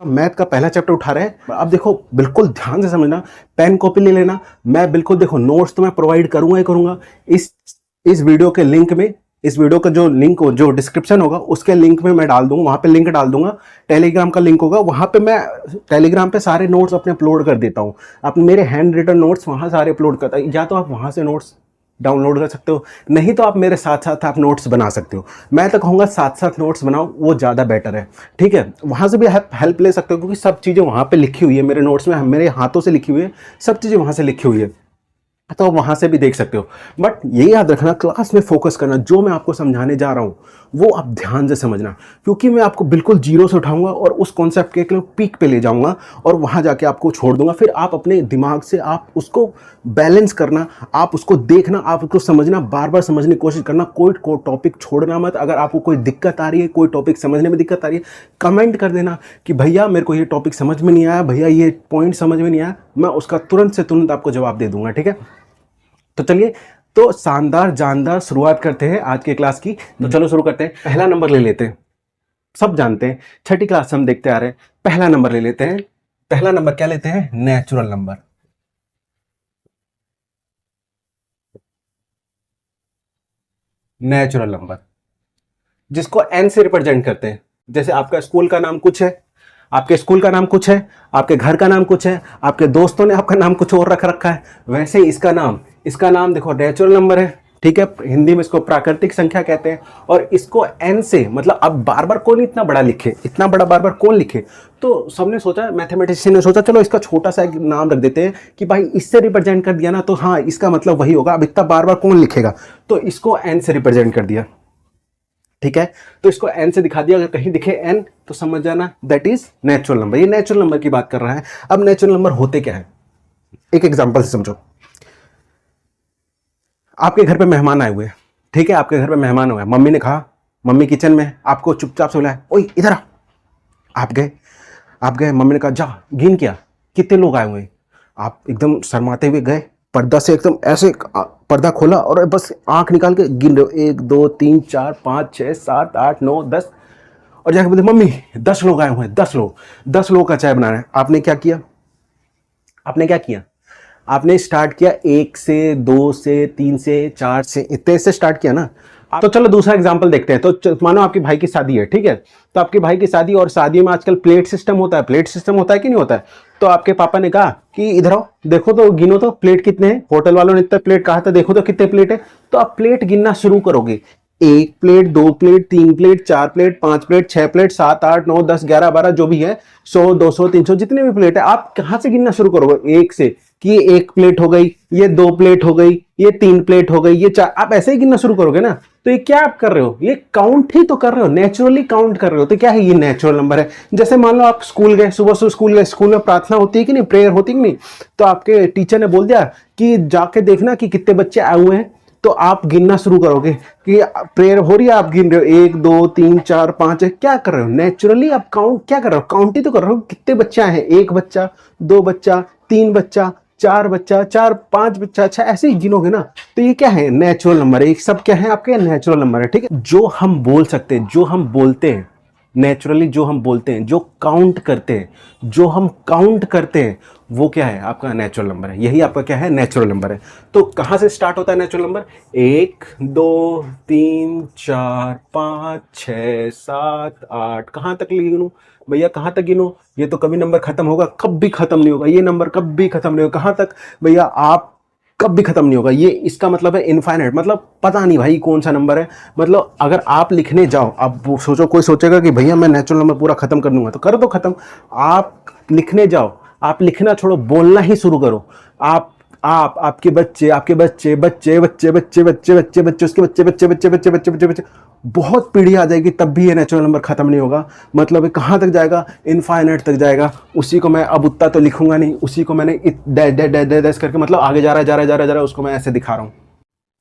Math का पहला chapter उठा रहे हैं। अब देखो बिल्कुल ध्यान से समझना, पेन कॉपी ले लेना। मैं बिल्कुल देखो नोट्स तो मैं प्रोवाइड करूंगा ही करूंगा। इस वीडियो के लिंक में, इस वीडियो का जो लिंक जो डिस्क्रिप्शन होगा उसके लिंक में मैं डाल दूंगा, वहां पे लिंक डाल दूंगा। टेलीग्राम का लिंक होगा, वहां पे मैं टेलीग्राम पे सारे नोट्स अपने अपलोड कर देता हूँ। आप मेरे हैंड रिटन नोट्स वहां सारे अपलोड करता है, या तो आप वहां से नोट्स डाउनलोड कर सकते हो, नहीं तो आप मेरे साथ साथ आप नोट्स बना सकते हो। मैं तो कहूँगा साथ साथ नोट्स बनाओ, वो ज़्यादा बेटर है। ठीक है, वहाँ से भी हेल्प ले सकते हो, क्योंकि सब चीज़ें वहाँ पे लिखी हुई है मेरे नोट्स में, मेरे हाथों से लिखी हुई है, सब चीज़ें वहाँ से लिखी हुई है, तो आप वहां से भी देख सकते हो। बट ये याद रखना, क्लास में फोकस करना, जो मैं आपको समझाने जा रहा हूँ वो आप ध्यान से समझना, क्योंकि मैं आपको बिल्कुल जीरो से उठाऊंगा और उस कॉन्सेप्ट के पीक पे ले जाऊंगा और वहां जाके आपको छोड़ दूंगा। फिर आप अपने दिमाग से आप उसको बैलेंस करना, आप उसको देखना, आप उसको समझना, बार बार समझने की कोशिश करना, कोई टॉपिक छोड़ना मत। अगर आपको कोई दिक्कत आ रही है, कोई टॉपिक समझने में दिक्कत आ रही है, कमेंट कर देना कि भैया मेरे को ये टॉपिक समझ में नहीं आया, भैया ये पॉइंट समझ में नहीं आया, मैं उसका तुरंत से तुरंत आपको जवाब दे दूंगा। ठीक है, तो चलिए, तो शानदार जानदार शुरुआत करते हैं आज की क्लास की। तो चलो शुरू करते हैं। पहला नंबर ले लेते हैं, सब जानते हैं, छठी क्लास से हम देखते आ रहे हैं। पहला नंबर ले लेते हैं। पहला नंबर क्या लेते हैं? Natural number. नेचुरल नंबर जिसको एन से रिप्रेजेंट करते हैं। जैसे आपका स्कूल का नाम कुछ है, आपके स्कूल का नाम कुछ है, आपके घर का नाम कुछ है, आपके दोस्तों ने आपका नाम कुछ और रख रखा है, वैसे ही इसका नाम देखो नेचुरल नंबर है। ठीक है, हिंदी में इसको प्राकृतिक संख्या कहते हैं। और इसको एन से, मतलब अब बार बार कौन इतना बड़ा लिखे, इतना बड़ा बार बार कौन लिखे, तो सबने सोचा, मैथमेटिशियन ने सोचा चलो इसका छोटा सा एक नाम रख देते हैं कि भाई इससे रिप्रेजेंट कर दिया ना, तो हाँ इसका मतलब वही होगा, अब इतना बार बार कौन लिखेगा, तो इसको एन से रिप्रेजेंट कर दिया। ठीक है, तो इसको एन से दिखा दिया, अगर कहीं दिखे एन तो समझ जाना दैट इज नेचुरल नंबर। ये नेचुरल नंबर की बात कर रहा है। अब नेचुरल नंबर होते क्या है, एक एग्जांपल से समझो। आपके घर पे मेहमान आए हुए, ठीक है, आपके घर पे मेहमान हुए, मम्मी ने कहा, मम्मी किचन में, आपको चुपचाप से बुलाया, ओए इधर आ। आप गए, मम्मी ने कहा जा गिन क्या, कितने लोग आए हुए। आप एकदम शर्माते हुए गए, पर्दा से एकदम ऐसे पर्दा खोला और बस आंख निकाल के गिन रहे हो, 1 2 3 4 5 6 7 8 9 10, और जाकर बोलते मम्मी 10 लोग आए हुए हैं, 10 लोगों का चाय बनाना है। आपने क्या किया, आपने स्टार्ट किया 1 से 2 से 3 से 4 से, इतने से स्टार्ट किया ना। तो चलो दूसरा एग्जांपल देखते हैं। तो मानो आपके भाई की शादी है, ठीक है, तो आपके भाई की शादी, और शादी में आजकल प्लेट सिस्टम होता है कि नहीं होता है। तो आपके पापा ने कहा कि इधर आओ, देखो तो गिनो तो प्लेट कितने हैं, होटल वालों ने इतने प्लेट कहा था, देखो तो कितने प्लेट है। तो आप प्लेट गिनना शुरू करोगे, 1 plate 2 plate 3 plate 4 plate 5 plate 6 plate 7 8 9 10 11 12 जो भी है, 100 200 300 जितने भी प्लेट है, आप कहां से गिनना शुरू करोगे, 1 से, कि ये 1 प्लेट हो गई, ये 2 प्लेट हो गई, ये 3 प्लेट हो गई, ये 4, आप ऐसे ही गिनना शुरू करोगे ना। तो ये क्या आप कर रहे हो, ये काउंट ही तो कर रहे हो, नेचुरली काउंट कर रहे हो। तो क्या है, ये नेचुरल नंबर है। जैसे मान लो आप स्कूल गए, सुबह से स्कूल गए, स्कूल में प्रार्थना होती है कि नहीं, प्रेयर होती है कि नहीं, तो आपके टीचर ने बोल दिया कि जाके देखना कि कितने बच्चे आए हुए हैं, तो आप गिनना शुरू करोगे कि प्रेयर हो रही है, आप गिन रहे हो 1 2 3 4 5, क्या कर रहे हो, नेचुरली आप काउंट क्या कर रहे हो, काउंट ही तो कर रहे हो, कितने बच्चे आए हैं, 1 बच्चा 2 बच्चा 3 बच्चा 4 बच्चा 4 5 बच्चा, अच्छा ऐसे ही गिनोगे ना। तो ये क्या है, नेचुरल नंबर है। ये सब क्या है, आपके नेचुरल नंबर है। ठीक है, जो हम बोल सकते हैं, जो हम बोलते हैं नेचुरली, जो हम बोलते हैं, जो काउंट करते हैं, जो हम काउंट करते हैं, वो क्या है, आपका नेचुरल नंबर है। यही आपका क्या है, नेचुरल नंबर है। तो कहां से स्टार्ट होता है नेचुरल नंबर, 1 2 3 4 5 6 7 8, कहां तक गिनूं भैया, कहां तक गिनूं, ये तो कभी नंबर खत्म होगा, कभी खत्म नहीं होगा, ये नंबर कभी खत्म नहीं होगा। कहां तक भैया, आप कभी खत्म नहीं होगा। ये इसका मतलब है इनफाइनाइट, मतलब पता नहीं भाई कौन सा नंबर है। मतलब अगर आप लिखने जाओ, आप सोचो, कोई सोचेगा कि भैया मैं नेचुरल नंबर पूरा खत्म कर दूंगा, तो कर दो खत्म। आप लिखने जाओ, आप लिखना छोड़ो, बोलना ही शुरू करो। आप आपके बच्चे, आपके बच्चे बच्चे बच्चे बच्चे बच्चे बच्चे बच्चे उसके बच्चे बच्चे बच्चे बच्चे बच्चे बच्चे बच्चे, बहुत पीढ़ी आ जाएगी तब भी ये नेचुरल नंबर खत्म नहीं होगा। मतलब कहाँ तक जाएगा, इनफाइनाइट तक जाएगा। उसी को मैं अब उतना तो लिखूंगा नहीं, उसी को मैंने डैश डैश डैश डैश करके, मतलब आगे जा रहा है जा रहा है जा रहा है जा रहा है, उसको मैं ऐसे दिखा रहा हूँ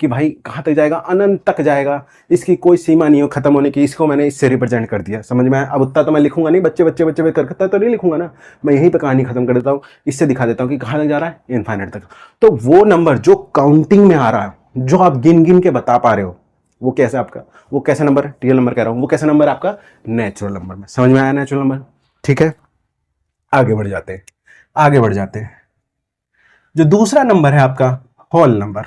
कि भाई कहाँ तक जाएगा, अनंत तक जाएगा, इसकी कोई सीमा नहीं हो खत्म होने की। इसको मैंने इससे रिप्रेजेंट कर दिया, समझ में आया। अब उतना तो मैं लिखूंगा नहीं, बच्चे बच्चे बच्चे करता तो नहीं लिखूंगा ना, मैं यहीं पे कहानी खत्म कर देता हूँ, इससे दिखा देता हूँ कि कहाँ तक जा रहा है, इनफाइनाइट तक। तो वो नंबर जो काउंटिंग में आ रहा है, जो आप गिन गिन के बता पा रहे हो, वो कैसे आपका, वो कैसा नंबर है, रियल नंबर कह रहा हूँ, वो कैसा नंबर है आपका, नेचुरल नंबर में। समझ में आया नेचुरल नंबर, ठीक है। आगे बढ़ जाते हैं, आगे बढ़ जाते हैं। जो दूसरा नंबर है आपका होल नंबर,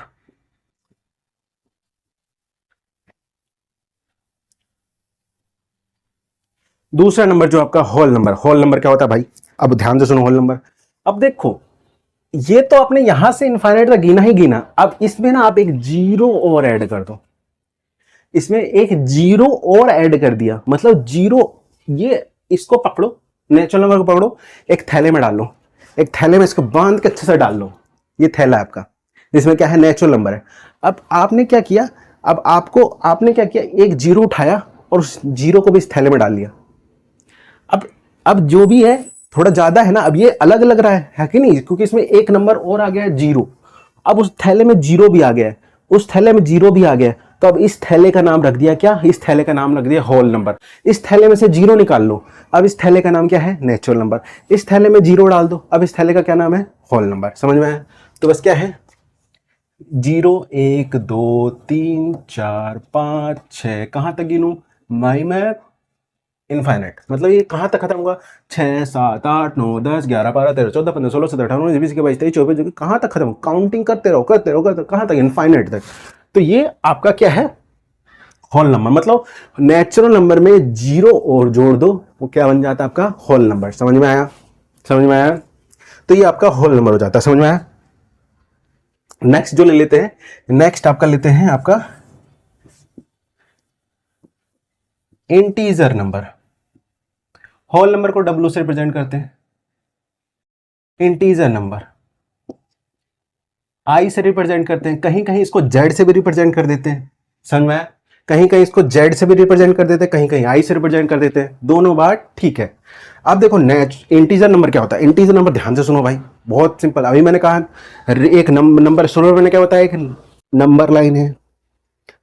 दूसरा नंबर जो आपका होल नंबर, होल नंबर क्या होता है भाई? अब ध्यान से सुनो होल नंबर। अब देखो, ये तो आपने यहां से इनफाइनाइट तक गिना ही गिना, अब इसमें ना आप एक जीरो और ऐड कर दो, इसमें एक जीरो और ऐड कर दिया, मतलब जीरो, ये इसको पकड़ो, नेचुरल नंबर को पकड़ो, एक थैले में डाल लो, एक थैले में इसको बांध के अच्छे से डाल लो, ये थैला है आपका, इसमें क्या है? नेचुरल नंबर है। अब आपने क्या किया, अब आपने क्या किया, एक जीरो उठाया और उस जीरो को भी इस थैले में डाल लिया। अब जो भी है थोड़ा ज्यादा है ना, अब ये अलग लग रहा है कि नहीं, क्योंकि इसमें एक नंबर और आ गया है जीरो, अब उस थैले में जीरो भी आ गया है, उस थैले में जीरो भी आ गया है, तो अब इस थैले का नाम रख दिया क्या? इस थैले का नाम रख दिया होल नंबर। इस थैले में से जीरो निकाल लो, अब इस थैले का नाम क्या है? Natural number. इस थैले में जीरो डाल दो, अब इस थैले का क्या नाम है? Whole number. समझ में आया? तो बस क्या है, जीरो, एक, दो, तीन, चार, पांच, छह, कहां तक गिनूं भाई मैं? इनफाइनाइट। मतलब ये कहां तक खत्म होगा? 6, 7, 8, 9, 10, 11, 12, 13, 14, 15, 16, 17, 18, 19, 20, 21, 23, 24, कहां तक खत्म? काउंटिंग करते रहो, करते रहो, करते रहो, कहां तक? इनफाइनाइट तक। तो ये आपका क्या है? Whole number. मतलब नेचुरल नंबर में जीरो और जोड़ दो, वो क्या बन जाता है? आपका होल नंबर। समझ में आया? समझ में आया? तो ये आपका होल नंबर हो जाता है। समझ में आया? नेक्स्ट जो ले लेते हैं, नेक्स्ट आपका लेते हैं आपका इंटीजर नंबर। होल नंबर को डब्ल्यू से रिप्रेजेंट करते हैं, इंटीजर नंबर आई से रिप्रेजेंट करते हैं, कहीं कहीं इसको जेड से भी रिप्रेजेंट कर देते हैं। समझ में आया? कहीं कहीं इसको जेड से भी रिप्रेजेंट कर देते हैं, कहीं कहीं आई से रिप्रेजेंट कर देते हैं, दोनों बात ठीक है। अब देखो इंटीजर नंबर क्या होता है? इंटीजर नंबर ध्यान से सुनो भाई, बहुत सिंपल। अभी मैंने कहा एक नंबर सुनो, मैंने क्या बताया, एक नंबर लाइन है,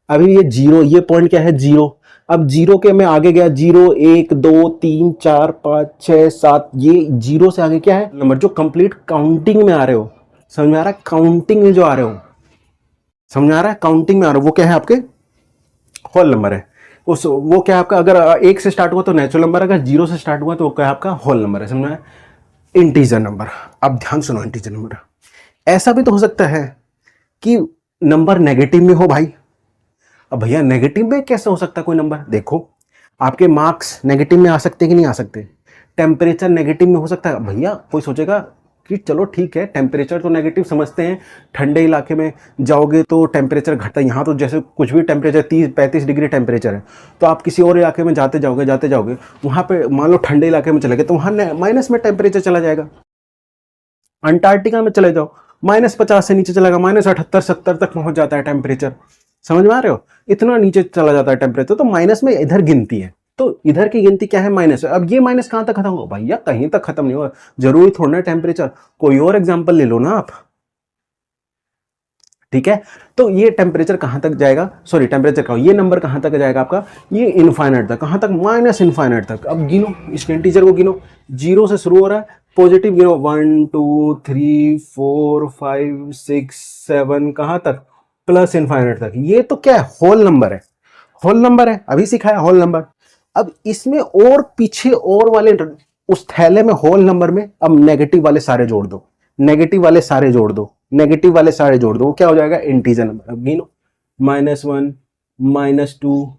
अभी ये जीरो, ये पॉइंट क्या है? जीरो। अब जीरो के में आगे गया, जीरो, एक, दो, तीन, चार, पांच, छह, सात, ये जीरो से आगे क्या है? नंबर जो कंप्लीट काउंटिंग में आ रहे हो। समझ में आ रहा है? काउंटिंग में जो आ रहे हो, समझ में आ रहा है? काउंटिंग में आ रहे हो, वो क्या है? आपके होल नंबर है। उस वो क्या है आपका? अगर एक से स्टार्ट हुआ तो नेचुरल नंबर, अगर जीरो से स्टार्ट हुआ तो वो क्या है? आपका होल नंबर है। समझ में आया? Integer number. अब ध्यान सुनो, इंटीजर नंबर ऐसा भी तो हो सकता है कि नंबर नेगेटिव में हो भाई। अब भैया नेगेटिव में कैसे हो सकता है कोई नंबर? देखो, आपके मार्क्स नेगेटिव में आ सकते हैं कि नहीं आ सकते? टेम्परेचर नेगेटिव में हो सकता है भैया। कोई सोचेगा कि चलो ठीक है, टेम्परेचर तो नेगेटिव समझते हैं, ठंडे इलाके में जाओगे तो टेम्परेचर घटता है, यहाँ तो जैसे कुछ भी टेम्परेचर 30-35 डिग्री टेम्परेचर है, तो आप किसी और इलाके में जाते जाओगे वहाँ पे मान लो ठंडे इलाके में चले गए तो वहाँ माइनस में टेम्परेचर चला जाएगा। अंटार्कटिका में चले जाओ, -50 से नीचे चलेगा, -78-70 तक पहुंच जाता है टेम्परेचर। समझ में आ रहे हो? इतना नीचे चला जाता है टेम्परेचर, तो माइनस में इधर गिनती है, तो इधर की गिनती क्या है? माइनस है। अब ये माइनस कहां तक खत्म होगा भैया? कहीं तक खत्म नहीं होगा, जरूरी थोड़ा ना टेम्परेचर। कोई और एग्जांपल ले लो ना आप, ठीक है? तो ये टेम्परेचर कहां तक जाएगा? सॉरी, टेम्परेचर का ये नंबर कहां तक जाएगा आपका? ये इनफाइनाइट तक। कहां तक? माइनस इनफाइनाइट तक। अब गिनो, इस इंटीजर को गिनो, जीरो से शुरू हो रहा है, पॉजिटिव गिनो, 1, 2, 3, 4, 5, 6, 7, कहां तक? प्लस इनफाइनाइट तक। ये तो क्या है? होल नंबर है। होल नंबर है, अभी सिखाया होल नंबर। अब इसमें और पीछे और वाले उस थैले में होल नंबर में अब नेगेटिव वाले सारे जोड़ दो, नेगेटिव वाले सारे जोड़ दो, नेगेटिव वाले सारे जोड़ दो, वो क्या हो जाएगा? Integer number. अब गिनो, -1, -2,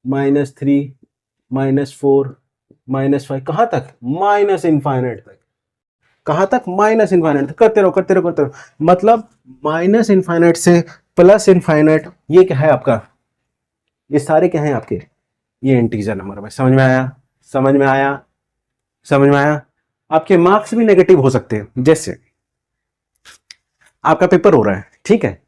-3, -4, -5, कहां तक? माइनस इनफाइनाइट तक। कहां तक? माइनस इनफाइनाइट तक। करते रहो, करते रहो, करते रहो। मतलब माइनस इनफाइनाइट से प्लस इनफाइनाइट, ये क्या है आपका? ये सारे क्या हैं आपके? ये इंटीजर नंबर है। समझ में आया? समझ में आया? समझ में आया? आपके मार्क्स भी नेगेटिव हो सकते हैं। जैसे आपका पेपर हो रहा है, ठीक है,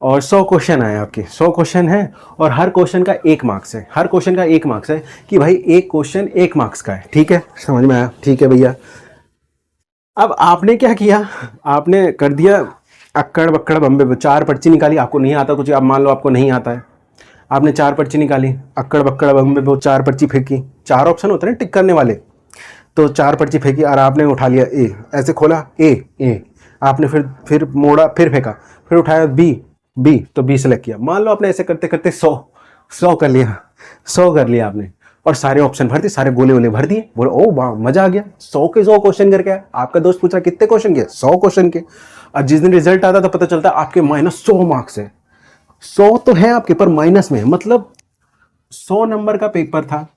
और 100 क्वेश्चन आए आपके, 100 क्वेश्चन है, और हर क्वेश्चन का 1 मार्क्स है, हर क्वेश्चन का 1 मार्क्स है, कि भाई एक क्वेश्चन 1 मार्क्स का है, ठीक है? समझ में आया? ठीक है भैया। अब आपने क्या किया? आपने कर दिया अक्कड़ बक्कड़ बम्बे, 4 पर्ची निकाली, आपको नहीं आता कुछ, आप मान लो आपको नहीं आता है, आपने 4 पर्ची निकाली, अक्कड़ बक्कड़ बम्बे वो 4 पर्ची फेंकी, 4 ऑप्शन होते हैं टिक करने वाले, तो 4 पर्ची फेंकी और आपने उठा लिया ए, ऐसे खोला ए, आपने फिर मोड़ा, फिर फेंका, फिर उठाया बी, तो बी सेलेक्ट किया। मान लो आपने ऐसे करते करते 100 कर लिया, 100 कर लिया आपने, और सारे ऑप्शन भर दिए, सारे गोले वोले भर दिए, बोले ओ वाह मजा आ गया, 100 के 100 क्वेश्चन करके आया। आपका दोस्त पूछ रहा कितने क्वेश्चन के, 100 क्वेश्चन के। और जिस दिन रिजल्ट आता तो पता चलता आपके -100 मार्क्स है। 100 तो है आपके पर माइनस में, मतलब 100 नंबर का पेपर था,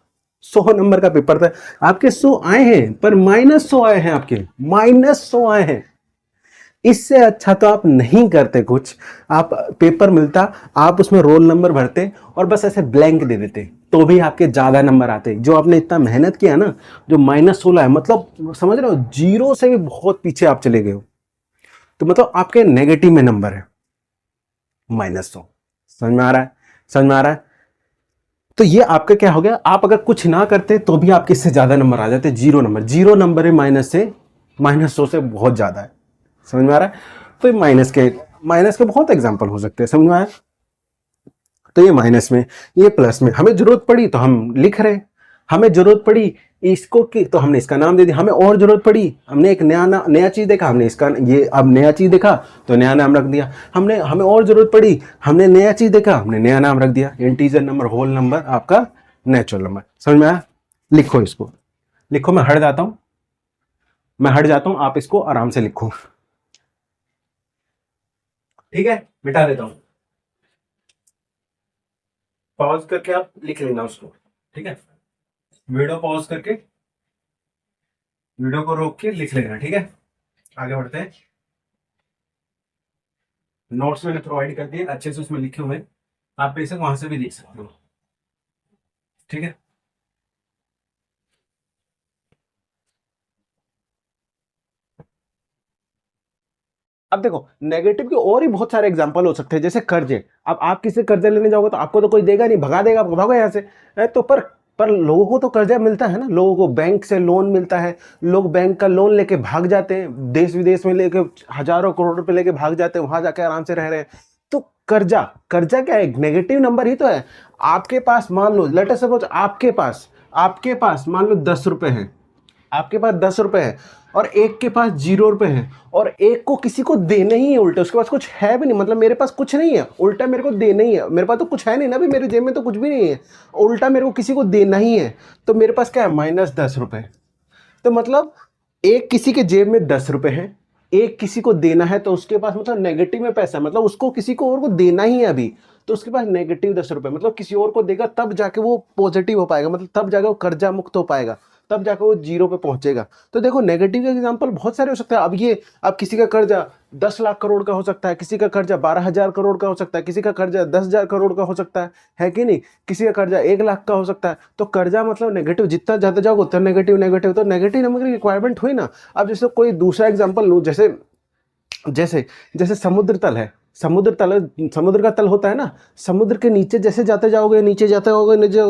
100 नंबर का पेपर था, आपके 100 आए हैं पर -100 आए हैं, आपके -100 आए हैं। इससे अच्छा तो आप नहीं करते कुछ, आप पेपर मिलता, आप उसमें रोल नंबर भरते और बस ऐसे ब्लैंक दे देते, तो भी आपके ज्यादा नंबर आते। जो आपने इतना मेहनत किया ना, जो -16 है, मतलब समझ रहे हो, जीरो से भी बहुत पीछे आप चले गए हो, तो मतलब आपके नेगेटिव में नंबर है -100। समझ में आ रहा है, समझ में आ रहा है। तो ये आपका क्या हो गया, आप अगर कुछ ना करते तो भी आपके इससे ज्यादा नंबर आ जाते। जीरो नंबर, जीरो नंबर है -100 से बहुत ज्यादा है। समझ में आ रहा है। तो ये माइनस के बहुत एग्जांपल हो सकते हैं, समझ में आया। तो ये माइनस में, ये प्लस में, हमें जरूरत पड़ी तो हम लिख रहे, हमें जरूरत पड़ी इसको की तो हमने इसका नाम दे दिया, हमें और जरूरत पड़ी, हमने एक नया चीज देखा, हमने इसका ये अब नया चीज देखा तो नया नाम रख दिया, हमें और जरूरत पड़ी, हमने नया चीज देखा, हमने नया नाम रख दिया। इंटीजर नंबर, होल नंबर, आपका नेचुरल नंबर। समझ में आया। लिखो इसको, लिखो, मैं हट जाता हूं, आप इसको आराम से लिखो, ठीक है। मिटा देता हूं, पॉज करके आप लिख लेना उसको, ठीक है। वीडियो पॉज करके, वीडियो को रोक के लिख लेना, ठीक है। आगे बढ़ते हैं। नोट्स मैंने प्रोवाइड कर दिए अच्छे से, उसमें लिखे हुए, आप बेशक वहां से भी लिख सकते हो, ठीक है। अब देखो, नेगेटिव के और ही बहुत सारे एग्जांपल हो सकते हैं, जैसे कर्जे। अब आप किसी कर्जा लेने जाओगे तो आपको तो कोई देगा नहीं, भगा देगा, आपको भागो यहाँ से। तो पर लोगों को तो कर्जा मिलता है ना, लोगों को बैंक से लोन मिलता है, लोग बैंक का लोन लेके भाग जाते हैं, देश विदेश में लेके हजारों करोड़ रुपए लेके भाग जाते हैं, वहां जाके आराम से रह रहे हैं। तो कर्जा, कर्जा क्या है, नेगेटिव नंबर ही तो है। आपके पास मान लो, लेट अस सपोज आपके पास मान लो 10 रुपए है, आपके पास 10 रुपए है और एक के पास 0 रुपए है, और एक को किसी को देना ही है, उल्टा उसके पास कुछ है भी नहीं, मतलब मेरे पास कुछ नहीं है, उल्टा मेरे को देना ही है, मेरे पास तो कुछ है नहीं ना, भी मेरे जेब में तो कुछ भी नहीं है, उल्टा मेरे को किसी को देना ही है। तो मेरे पास क्या है, -10 रुपए। तो मतलब एक किसी के जेब में 10 रुपए है, एक किसी को देना है, तो उसके पास मतलब नेगेटिव में पैसा, मतलब उसको किसी को और को देना ही है अभी, तो उसके पास -10 रुपए, मतलब किसी और को देगा तब जाके वो पॉजिटिव हो पाएगा, मतलब तब जाके वो कर्जा मुक्त हो पाएगा, तब जाकर वो जीरो पे पहुंचेगा। तो देखो, नेगेटिव के एग्जांपल बहुत सारे हो सकते हैं। अब किसी का कर्जा 10 लाख करोड़ का हो सकता है, किसी का कर्जा 12,000 करोड़ का हो सकता है, किसी का कर्जा 10,000 करोड़ का हो सकता है कि नहीं, किसी का कर्जा 1 लाख का हो सकता है। तो कर्जा मतलब नेगेटिव, जितना ज्यादा जाओगे उतना नेगेटिव, तो नेगेटिव नंबर की रिक्वायरमेंट हुई ना। अब जैसे कोई दूसरा एग्जाम्पल लूँ, जैसे जैसे जैसे समुद्र तल है, समुद्र का तल होता है ना, समुद्र के नीचे जैसे जाते जाओगे, नीचे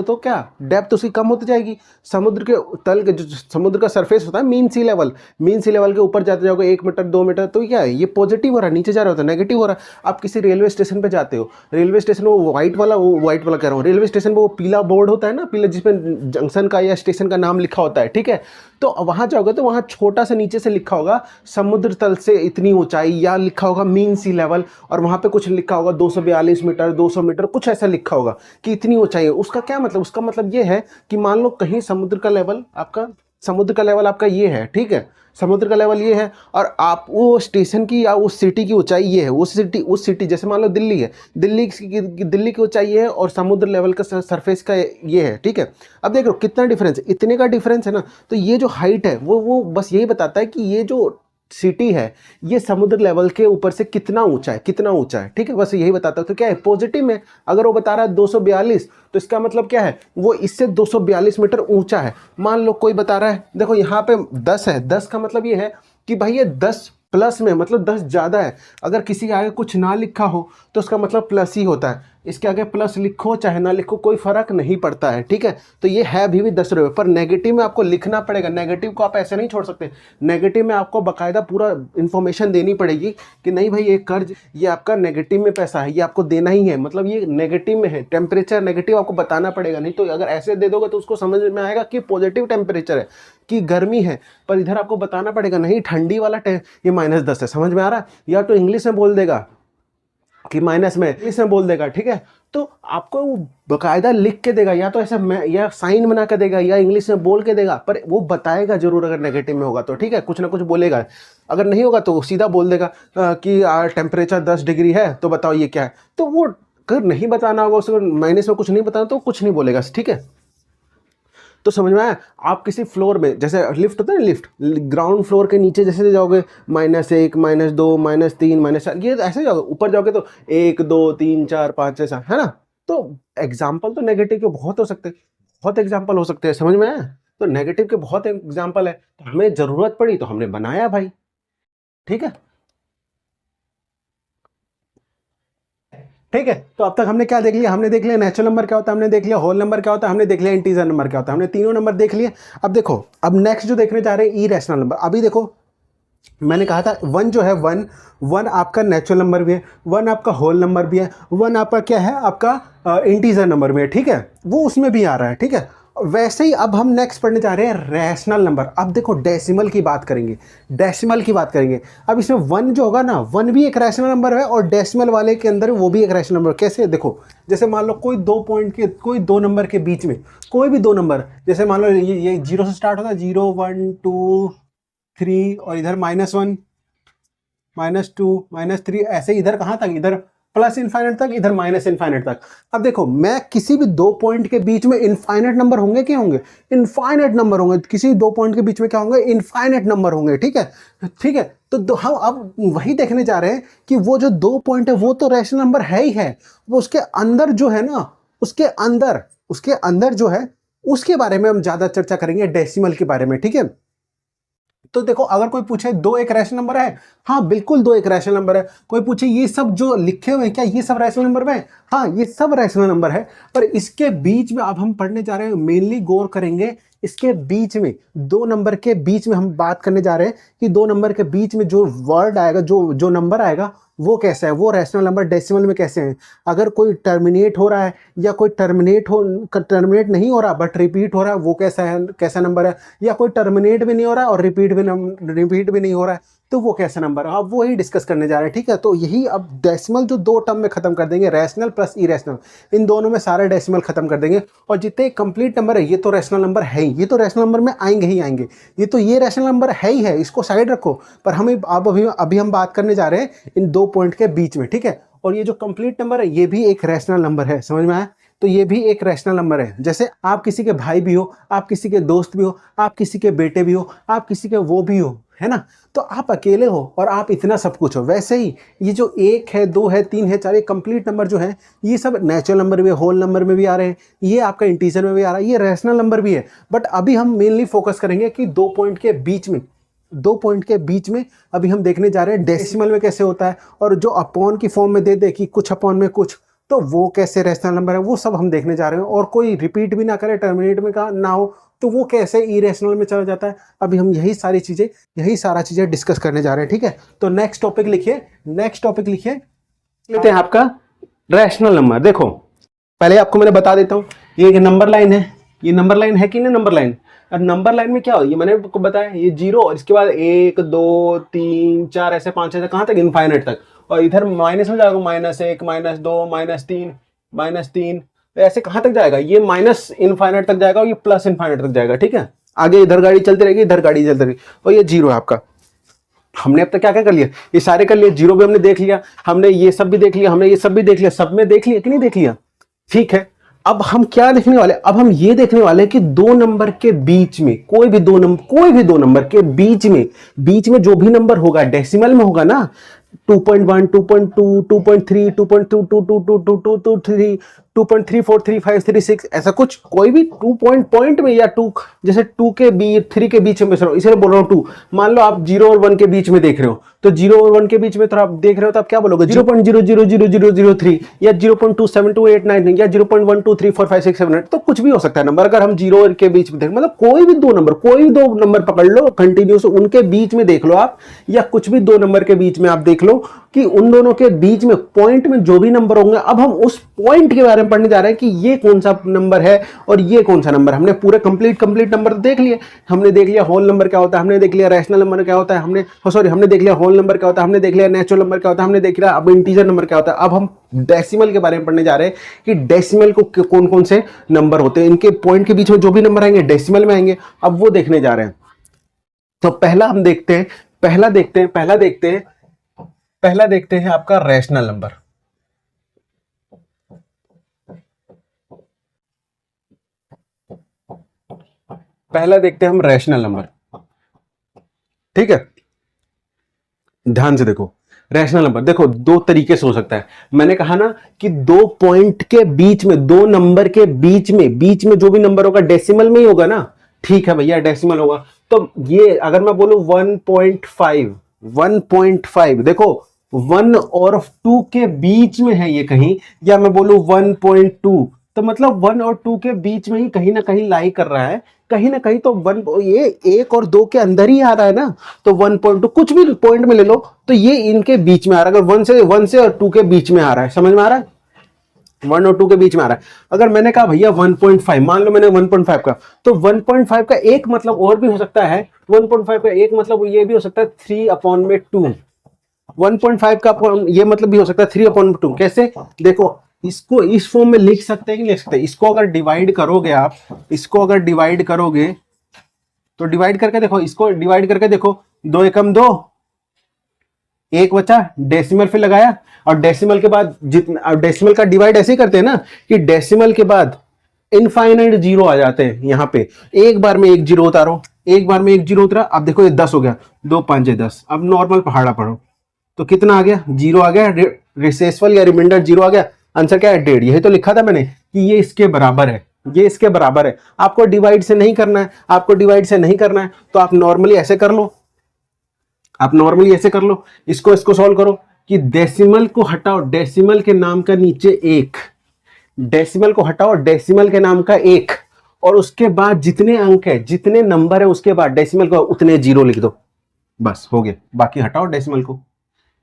तो क्या डेप्थ उसकी कम होती जाएगी। समुद्र के तल के जो समुद्र का सरफेस होता है, मीन सी लेवल के ऊपर जाते जाओगे 1 मीटर 2 मीटर, तो क्या है, ये पॉजिटिव हो रहा है, नीचे जा रहा होता है नेगेटिव हो रहा है। आप किसी रेलवे स्टेशन पे जाते हो, रेलवे स्टेशन वो व्हाइट वाला कह रहा हूँ, रेलवे स्टेशन पे वो पीला बोर्ड होता है ना, पीला, जिसमें जंक्शन का या स्टेशन का नाम लिखा होता है, ठीक है। तो वहां जाओगे तो वहां छोटा सा नीचे से लिखा होगा समुद्र तल से इतनी ऊंचाई, या लिखा होगा मीन सी लेवल, और वहां पे कुछ लिखा होगा 242 मीटर, 200 मीटर, कुछ ऐसा लिखा होगा कि इतनी ऊंचाई है। उसका क्या मतलब, उसका मतलब ये है कि मान लो कहीं समुद्र का लेवल आपका ये है, ठीक है, समुद्र का लेवल ये है, और आप वो स्टेशन की या उस सिटी की ऊंचाई ये है, उस सिटी जैसे मान लो दिल्ली है, दिल्ली की ऊंचाई ये है, और समुद्र लेवल का सरफेस का ये है, ठीक है। अब देख लो कितना डिफरेंस, इतने का डिफरेंस है ना। तो ये जो हाइट है वो बस यही बताता है कि ये जो सिटी है ये समुद्र लेवल के ऊपर से कितना ऊंचा है, ठीक है, बस यही बताता है। तो क्या है, पॉजिटिव में अगर वो बता रहा है 242, तो इसका मतलब क्या है, वो इससे 242 मीटर ऊंचा है। मान लो कोई बता रहा है, देखो यहाँ पे 10 है, 10 का मतलब ये है कि भाई ये 10 प्लस में, मतलब 10 ज्यादा है। अगर किसी के आगे कुछ ना लिखा हो तो उसका मतलब प्लस ही होता है, इसके आगे प्लस लिखो चाहे ना लिखो कोई फर्क नहीं पड़ता है, ठीक है। तो ये है अभी भी 10 रुपये, पर नेगेटिव में आपको लिखना पड़ेगा, नेगेटिव को आप ऐसे नहीं छोड़ सकते। नेगेटिव में आपको बाकायदा पूरा इन्फॉर्मेशन देनी पड़ेगी कि नहीं भाई ये कर्ज, ये आपका नेगेटिव में पैसा है, ये आपको देना ही है, मतलब ये नेगेटिव में है, टेम्परेचर नेगेटिव आपको बताना पड़ेगा। नहीं तो अगर ऐसे दे दोगे तो उसको समझ में आएगा कि पॉजिटिव टेम्परेचर है, कि गर्मी है, पर इधर आपको बताना पड़ेगा नहीं ठंडी वाला ये -10 है। समझ में आ रहा है, या तो इंग्लिश में बोल देगा कि माइनस में, इंग्लिश में बोल देगा, ठीक है। तो आपको वो बकायदा लिख के देगा, या तो ऐसा या साइन बना के देगा या इंग्लिश में बोल के देगा, पर वो बताएगा जरूर अगर नेगेटिव में होगा तो, ठीक है, कुछ ना कुछ बोलेगा। अगर नहीं होगा तो सीधा बोल देगा कि टेम्परेचर 10 डिग्री है, तो बताओ ये क्या है। तो वो अगर नहीं बताना होगा उसको, माइनस में कुछ नहीं बताना तो कुछ नहीं बोलेगा, ठीक है। तो समझ में आया। आप किसी फ्लोर में, जैसे लिफ्ट होता है ना, लिफ्ट ग्राउंड फ्लोर के नीचे जैसे जाओगे -1 -2 -3 -4, ये ऐसे जाओगे, ऊपर जाओगे तो 1 2 3 4 5 ऐसा, है ना। तो एग्जाम्पल तो नेगेटिव के बहुत हो सकते हैं, बहुत एग्जाम्पल हो सकते हैं, समझ में आया। तो नेगेटिव के बहुत एग्जाम्पल है, तो हमें जरूरत पड़ी तो हमने बनाया भाई, ठीक है। ठीक है, तो अब तक हमने क्या देख लिया, हमने देख लिया नेचुरल नंबर क्या होता है, हमने देख लिया होल नंबर क्या होता है, हमने देख लिया इंटीजर नंबर क्या होता है, हमने तीनों नंबर देख लिए। अब देखो, अब नेक्स्ट जो देखने जा रहे हैं इरेशनल नंबर। अभी देखो मैंने कहा था 1 जो है, 1 आपका नेचुरल नंबर भी है, 1 आपका होल नंबर भी है, 1 आपका क्या है, आपका इंटीजर नंबर भी है, ठीक है, वो उसमें भी आ रहा है, ठीक है। वैसे ही अब हम नेक्स्ट पढ़ने जा रहे हैं रैशनल नंबर। अब देखो डेसिमल की बात करेंगे, डेसिमल की बात करेंगे। अब इसमें 1 जो होगा ना, 1 भी एक रैशनल नंबर है और डेसिमल वाले के अंदर वो भी एक रैशनल नंबर। कैसे, देखो जैसे मान लो कोई 2 पॉइंट के, कोई 2 नंबर के बीच में कोई भी 2 नंबर, जैसे मान लो ये 0 से स्टार्ट होता है, 0 1 2 3, और इधर -1 -2 -3, ऐसे इधर कहाँ तक, इधर प्लस इनफाइनाइट तक, इधर माइनस इनफाइनाइट तक। अब देखो मैं किसी भी 2 पॉइंट के बीच में इनफाइनाइट नंबर होंगे, क्या होंगे, इनफाइनाइट नंबर होंगे। किसी 2 पॉइंट के बीच में क्या होंगे, इनफाइनाइट नंबर होंगे, ठीक है, ठीक है। तो हम अब वही देखने जा रहे हैं कि वो जो 2 पॉइंट है वो तो रैशनल नंबर है ही है, वो उसके अंदर जो है ना, उसके अंदर जो है उसके बारे में हम ज्यादा चर्चा करेंगे, डेसिमल के बारे में, ठीक है। तो देखो अगर कोई पूछे 2 एक रैशनल नंबर है, हाँ बिल्कुल 2 एक रैशनल नंबर है। कोई पूछे ये सब जो लिखे हुए हैं क्या ये सब रैशनल नंबर में, हाँ ये सब रैशनल नंबर है। पर इसके बीच में अब हम पढ़ने जा रहे हैं, मेनली गौर करेंगे इसके बीच में, 2 नंबर के बीच में हम बात करने जा रहे हैं कि 2 नंबर के बीच में जो वर्ड आएगा, जो नंबर आएगा वो कैसा है, वो रैशनल नंबर डेसिमल में कैसे हैं। अगर कोई टर्मिनेट हो रहा है या कोई टर्मिनेट नहीं हो रहा बट रिपीट हो रहा है, वो कैसा है, कैसा नंबर है। या कोई टर्मिनेट भी नहीं हो रहा है और रिपीट भी नहीं हो रहा है, तो वो कैसा नंबर है। अब वो ही डिस्कस करने जा रहे हैं, ठीक है। तो यही अब डेसिमल जो 2 टर्म में खत्म कर देंगे, रैशनल प्लस इरेशनल, इन दोनों में सारे डेसिमल खत्म कर देंगे। और जितने कंप्लीट नंबर है ये तो रैशनल नंबर है ही, ये तो रैशनल नंबर में आएंगे ही आएंगे, ये तो ये रैशनल नंबर है ही है, इसको साइड रखो। पर हमें अभी हम बात करने जा रहे हैं इन 2 पॉइंट के बीच में, ठीक है। और ये जो कंप्लीट नंबर है ये भी एक रैशनल नंबर है, समझ में आया। तो ये भी एक रैशनल नंबर है। जैसे आप किसी के भाई भी हो, आप किसी के दोस्त भी हो, आप किसी के बेटे भी हो, आप किसी के वो भी हो, है ना। तो आप अकेले हो और आप इतना सब कुछ हो। वैसे ही ये जो 1 है 2 है 3 है 4, ये कंप्लीट नंबर जो है ये सब नेचुरल नंबर भी, होल नंबर में भी आ रहे हैं, ये आपका इंटीजर में भी आ रहा है, ये रैशनल नंबर भी है। बट अभी हम मेनली फोकस करेंगे कि 2 पॉइंट के बीच में, 2 पॉइंट के बीच में अभी हम देखने जा रहे हैं डेसिमल में कैसे होता है। और जो अपॉन की फॉर्म में दे दे कि कुछ अपॉन में कुछ, तो वो कैसे रैशनल नंबर है, वो सब हम देखने जा रहे हैं। और कोई रिपीट भी ना करे, टर्मिनेट में का ना हो, तो वो कैसे इरेशनल में चला जाता है। अभी हम यही सारा चीजें डिस्कस करने जा रहे हैं, ठीक है। तो नेक्स्ट टॉपिक लिखिए, लेते हैं आपका रैशनल नंबर। देखो पहले आपको मैंने बता देता हूं, ये एक नंबर लाइन है, ये नंबर लाइन है कि नहीं नंबर लाइन। और नंबर लाइन में क्या हो, ये मैंने आपको बताया, ये 0 और इसके बाद 1 2 3 4 ऐसे 5 ऐसे कहां तक, इनफाइनाइट तक। और इधर माइनस में जाएगा, -1 -2 -3 ऐसे कहां तक जाएगा, ये माइनस इनफाइनाइट तक जाएगा और ये प्लस इनफाइनाइट तक जाएगा, ठीक है। आगे इधर गाड़ी चलती रहेगी, इधर गाड़ी चलती रहेगी। और ये 0 है आपका। हमने अब तक क्या क्या कर लिया, ये सारे कर लिए, 0 भी हमने देख लिया, हमने ये सब भी देख लिया, हमने ये सब भी देख लिया, सब में देख लिया कि नहीं देख लिया, ठीक है। अब हम क्या देखने वाले, अब हम ये देखने वाले कि 2 नंबर के बीच में, कोई भी दो नंबर के बीच में जो भी नंबर होगा डेसिमल में होगा ना, 2.1 2.2 2.3 2.2 2.343536 ऐसा कुछ, कोई भी 2 पॉइंट में, या 2 जैसे 2 के बीच 3 के बीच में, इसलिए बोल रहा हूं 2। मान लो आप 0 और 1 के बीच में देख रहे हो, तो 0 और 1 के बीच में तो आप देख रहे हो, तो आप क्या बोलोगे, 0.000003 या 0.272899 या 0.12345678, तो कुछ भी हो सकता है नंबर। अगर हम 0 के बीच में देख, मतलब कोई भी दो नंबर पकड़ लो कंटिन्यूस, उनके बीच में देख लो आप, या कुछ भी 2 नंबर के बीच में आप देख लो, कि उन दोनों के बीच में पॉइंट में जो भी नंबर होंगे, अब हम उस पॉइंट के बारे में पढ़ने जा रहे हैं कि ये कौन सा नंबर है और ये कौन सा नंबर। हमने पूरे कंप्लीट नंबर तो देख लिए, हमने देख लिया होल नंबर क्या होता है, हमने देख लिया रैशनल नंबर क्या होता है, हमने देख लिया होल नंबर क्या होता है, हमने देख लिया नेचुरल नंबर क्या होता है, हमने देख लिया अब इंटीजर नंबर क्या होता है। अब हम डेसिमल के बारे में पढ़ने जा रहे हैं कि डेसिमल को कौन कौन से नंबर होते हैं, इनके पॉइंट के बीच में जो भी नंबर आएंगे डेसिमल में आएंगे। अब वो देखने जा रहे हैं। तो पहला हम देखते हैं, पहला देखते हैं आपका रैशनल नंबर। पहला देखते हैं हम रैशनल नंबर, ठीक है। ध्यान से देखो, रैशनल नंबर देखो दो तरीके से हो सकता है। मैंने कहा ना कि दो पॉइंट के बीच में, दो नंबर के बीच में जो भी नंबर होगा डेसिमल में ही होगा ना। ठीक है भैया, डेसिमल होगा। तो ये अगर मैं बोलूं 1.5 देखो 1 और 2 के बीच में है ये कहीं, या मैं बोलूं 1.2, तो मतलब 1 और 2 के बीच में ही कहीं ना कहीं लाई कर रहा है, कहीं ना कहीं। तो 1 ये 1 और 2 के अंदर ही आ रहा है ना, तो 1.2 कुछ भी पॉइंट में ले लो, तो ये इनके बीच में आ रहा है। अगर 1 से और 2 के बीच में आ रहा है, समझ में आ रहा है, 1 और 2 के बीच में आ रहा है। अगर मैंने कहा भैया 1.5, मान लो मैंने 1.5 का, तो 1.5 का एक मतलब और भी हो सकता है, 1.5 का एक मतलब ये भी हो सकता है 3/2। 1.5 का ये मतलब भी हो सकता है 3/2। कैसे देखो, इसको इस फॉर्म में लिख सकते हैं कि लिख सकते हैं। इसको अगर डिवाइड करोगे आप, इसको अगर डिवाइड करोगे तो डिवाइड करके देखो, इसको डिवाइड करके देखो, 2 एकम 2, 1 बचा, डेसिमल फिर लगाया, और डेसिमल के बाद जितना, डेसिमल का डिवाइड ऐसे ही करते हैं ना कि डेसिमल के बाद इनफाइनाइट जीरो आ जाते हैं। यहां पे एक बार में एक जीरो उतारो, एक बार में एक जीरो उतरा। अब देखो ये 10 हो गया, 2 5 10। अब नॉर्मल पहाड़ा पढ़ो तो कितना आ गया, जीरो आ गया, रिसेसफल या रिमाइंडर जीरो आ गया। आंसर क्या है, 1.5। यही तो लिखा था मैंने कि ये इसके बराबर है, ये इसके बराबर है। आपको डिवाइड से नहीं करना है, आपको डिवाइड से नहीं करना है, तो आप नॉर्मली ऐसे कर लो, आप नॉर्मली ऐसे कर लो, इसको सॉल्व करो कि डेसिमल को हटाओ, डेसिमल के नाम का नीचे 1, डेसिमल को हटाओ, डेसिमल के नाम का 1, और उसके बाद जितने अंक है, जितने नंबर है, उसके बाद डेसिमल को उतने जीरो लिख दो, बस हो गया। बाकी हटाओ डेसिमल को,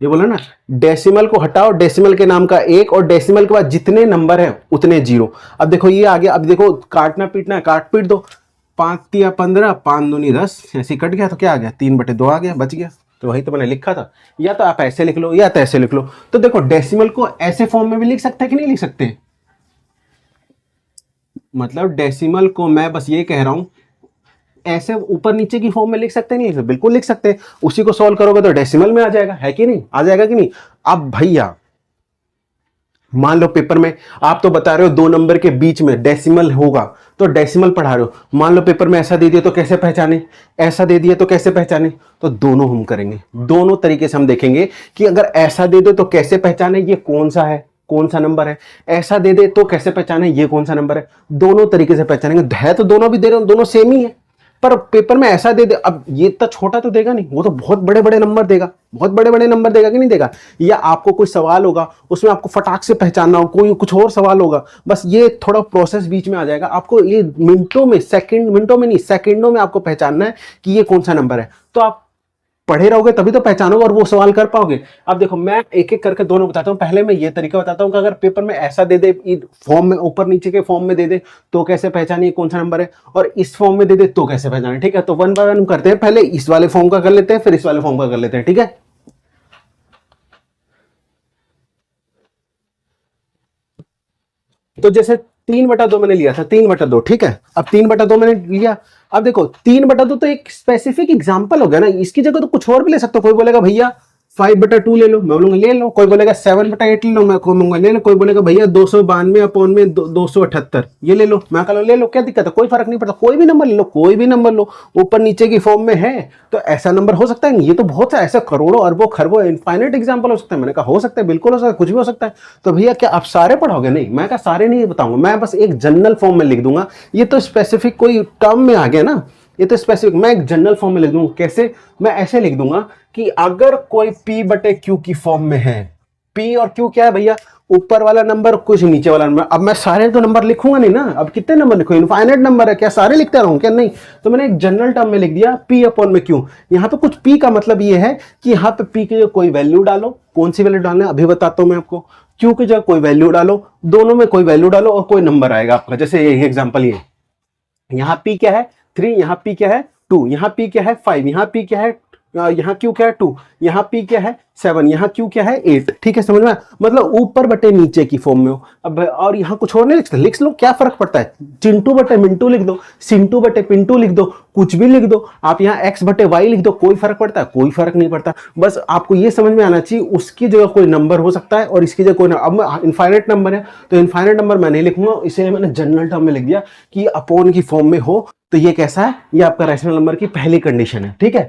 ये बोला ना, डेसिमल को हटाओ, डेसिमल के नाम का 1, और डेसिमल के बाद जितने नंबर है उतने जीरो। अब देखो ये आ गया। अब देखो काटना पीटना है, काट पीट दो, 5 3 15, 5 दूनी 10, ऐसे कट गया तो क्या आ गया, 3/2 आ गया, बच गया। तो वही तो मैंने लिखा था। या तो आप ऐसे लिख लो या तो ऐसे लिख लो। तो देखो डेसिमल को ऐसे फॉर्म में भी लिख सकते हैं कि नहीं लिख सकते, मतलब डेसिमल को मैं बस ये कह रहा हूं ऐसे ऊपर नीचे की फॉर्म में लिख सकते नहीं, बिल्कुल लिख सकते हैं। उसी को सॉल्व करोगे तो डेसिमल में आ जाएगा, है कि नहीं, आ जाएगा कि नहीं। अब भैया मान लो पेपर में आप तो बता रहे हो 2 नंबर के बीच में डेसिमल होगा, तो डेसिमल पढ़ा रहे हो। मान लो पेपर में ऐसा दे दिया तो कैसे पहचाने, ऐसा दे दिया तो कैसे पहचाने। तो दोनों हम करेंगे, दोनों तरीके से हम देखेंगे कि अगर ऐसा दे दो तो कैसे पहचाने ये कौन सा है, कौन सा नंबर है, ऐसा दे दे तो कैसे पहचाने ये कौन सा नंबर है। दोनों तरीके से पहचानेंगे। है तो दोनों भी दे रहे हो, दोनों सेम ही है, पर पेपर में ऐसा दे दे। अब ये इतना छोटा तो देगा नहीं, वो तो बहुत बड़े बड़े नंबर देगा, बहुत बड़े बड़े नंबर देगा कि नहीं देगा। या आपको कोई सवाल होगा उसमें आपको फटाक से पहचानना हो, कोई कुछ और सवाल होगा, बस ये थोड़ा प्रोसेस बीच में आ जाएगा। आपको ये मिनटों में, मिनटों में नहीं सेकंडों में आपको पहचानना है कि ये कौन सा नंबर है। तो आप पढ़े रहोगे तभी तो पहचानोगे और वो सवाल कर पाओगे। अब देखो मैं एक एक करके दोनों बताता हूँ। पहले मैं ये तरीका बताता हूँ कि अगर पेपर में ऐसा दे दे, फॉर्म में ऊपर नीचे के फॉर्म में दे दे तो कैसे पहचानिए कौन सा नंबर है, और इस फॉर्म में दे दे तो कैसे पहचाने। ठीक है, तो 1 बाय 1 करते हैं। पहले इस वाले फॉर्म का कर लेते हैं, फिर इस वाले फॉर्म का कर लेते हैं, ठीक है। तो जैसे 3/2 मैंने लिया था, 3/2, ठीक है। अब 3/2 मैंने लिया। अब देखो 3/2 तो एक स्पेसिफिक एग्जांपल हो गया ना, इसकी जगह तो कुछ और भी ले सकते हो। कोई बोलेगा भैया 5/2 ले लो, मैं बोलूंगा ले लो। कोई बोलेगा 7/8 ले लो, मैं कहूंगा ले लो। कोई बोलेगा भैया 292/278 ये ले लो, मैं कह लो ले लो, क्या दिक्कत है, कोई फर्क नहीं पड़ता। कोई भी नंबर ले लो, कोई भी नंबर लो, ऊपर नीचे की फॉर्म में है तो ऐसा नंबर हो सकता है। ये तो बहुत ऐसा करोड़ों अरबों खरबों इनफाइनाइट एग्जाम्पल हो सकता है। मैंने कहा हो सकता है, बिल्कुल हो सकता है, कुछ भी हो सकता है। तो भैया क्या आप सारे पढ़ोगे, नहीं, मैं कहा सारे नहीं बताऊंगा, मैं बस एक जनरल फॉर्म में लिख दूंगा। ये तो स्पेसिफिक कोई टर्म में आ गया ना, ये तो स्पेसिफिक मैं एक जनरल फॉर्म में लिख दूंगा। कैसे, मैं ऐसे लिख दूंगा कि अगर कोई P/Q की फॉर्म में है, पी और क्यू क्या है भैया, ऊपर वाला नंबर कुछ नीचे वाला नंबर। अब मैं सारे तो नंबर लिखूंगा नहीं ना, अब कितने नंबर लिखूं, इनफाइनाइट नंबर है, क्या सारे लिखते रहूं क्या, नहीं। तो मैंने एक जनरल टर्म में लिख दिया पी अपॉन में क्यू। यहाँ पे कुछ पी का मतलब ये है कि यहाँ पे पी की जगह कोई वैल्यू डालो, कौन सी वैल्यू डालना है अभी बताता हूं मैं आपको। क्यू की जगह कोई वैल्यू डालो, दोनों में कोई वैल्यू डालो और कोई नंबर आएगा आपका। जैसे ये एग्जांपल, ये यहाँ पी क्या है 3, यहाँ पी क्या है 2, यहाँ पी क्या है 5, यहाँ पी क्या है यहाँ क्यू क्या है 2, यहाँ पी क्या है 7, यहाँ क्यू क्या है 8। ठीक है, समझ में, मतलब ऊपर बटे नीचे की फॉर्म में हो। अब और यहाँ कुछ और नहीं लिख सकते, लिख लो, क्या फर्क पड़ता है, चिंटू बटे मिंटू लिख दो, सिंटू बटे पिंटू लिख दो, कुछ भी लिख दो आप, यहाँ एक्स बटे वाई लिख दो, कोई फर्क पड़ता है, कोई फर्क नहीं पड़ता। बस आपको ये समझ में आना चाहिए उसकी जगह कोई नंबर हो सकता है और इसकी जगह कोई नंबर। अब इनफाइनाइट नंबर है तो इनफाइनाइट नंबर मैं नहीं लिखूंगा, इसे मैंने जनरल टर्म में लिख दिया कि अपॉन की फॉर्म में हो। तो ये कैसा है, ये आपका रैशनल नंबर की पहली कंडीशन है। ठीक है,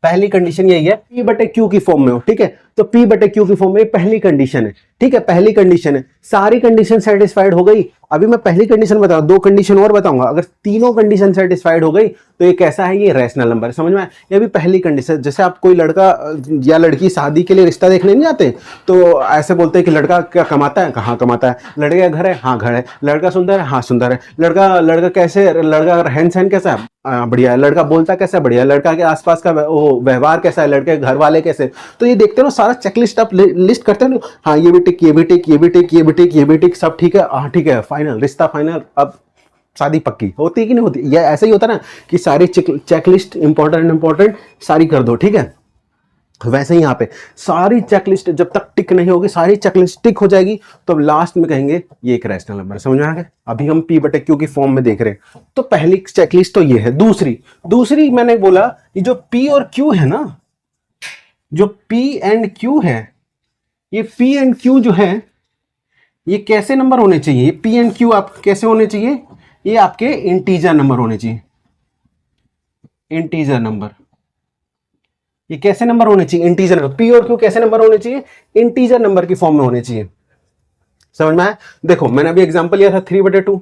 पहली कंडीशन यही है, पी बटे क्यू की फॉर्म में हो। ठीक है, तो पी बटे क्यू की फॉर्म में पहली कंडीशन है। ठीक है, पहली कंडीशन है, सारी कंडीशन सेटिस्फाइड हो गई। अभी मैं पहली कंडीशन बताऊं, दो कंडीशन और बताऊंगा, अगर तीनों कंडीशन सेटिस्फाइड हो गई तो ये कैसा है, ये रैशनल नंबर है। समझ में आया? ये भी पहली कंडीशन। जैसे आप कोई लड़का या लड़की शादी के लिए रिश्ता देखने नहीं जाते तो ऐसे बोलते हैं कि लड़का क्या कमाता है, कहाँ कमाता है, लड़के का घर है, हाँ घर है, लड़का सुंदर है, हाँ सुंदर है, लड़का लड़का कैसे, लड़का रहन सहन कैसा है, बढ़िया है, लड़का बोलता कैसा है, बढ़िया है, लड़का के आसपास का वो व्यवहार कैसा है, लड़के के घर वाले कैसे। तो ये देखते हो सारा चेकलिस्ट आप लिस्ट करते हो, हाँ ये भी टिक, ये भी टिक, ये भी टिक, ये भी टिक, ये भी टिक, सब ठीक है, हाँ ठीक है, फाइनल, रिश्ता फाइनल, अब शादी पक्की होती है कि नहीं होती। ये ऐसा ही होता है ना कि सारी चेकलिस्ट इंपॉर्टेंट इंपॉर्टेंट सारी कर दो। ठीक है, वैसे ही यहाँ पे सारी चेकलिस्ट जब तक टिक नहीं होगी, सारी चेकलिस्ट टिक हो जाएगी तो लास्ट में कहेंगे ये एक रैशनल नंबर। समझ में आ गया? अभी हम पी बटे क्यू की फॉर्म में देख रहे हैं। तो पहली चेकलिस्ट तो ये है। दूसरी मैंने बोला ये जो पी और क्यू है ना, जो पी एंड क्यू है, ये पी एंड क्यू जो है ये कैसे नंबर होने चाहिए, ये पी एंड क्यू आप कैसे होने चाहिए, ये आपके इंटीजर नंबर होने चाहिए। इंटीजर नंबर, ये कैसे नंबर होने चाहिए, इंटीजर। पी और क्यू कैसे नंबर होने चाहिए, इंटीजर नंबर की फॉर्म में होने चाहिए। समझ में आया? देखो मैंने अभी एग्जांपल लिया था 3/2,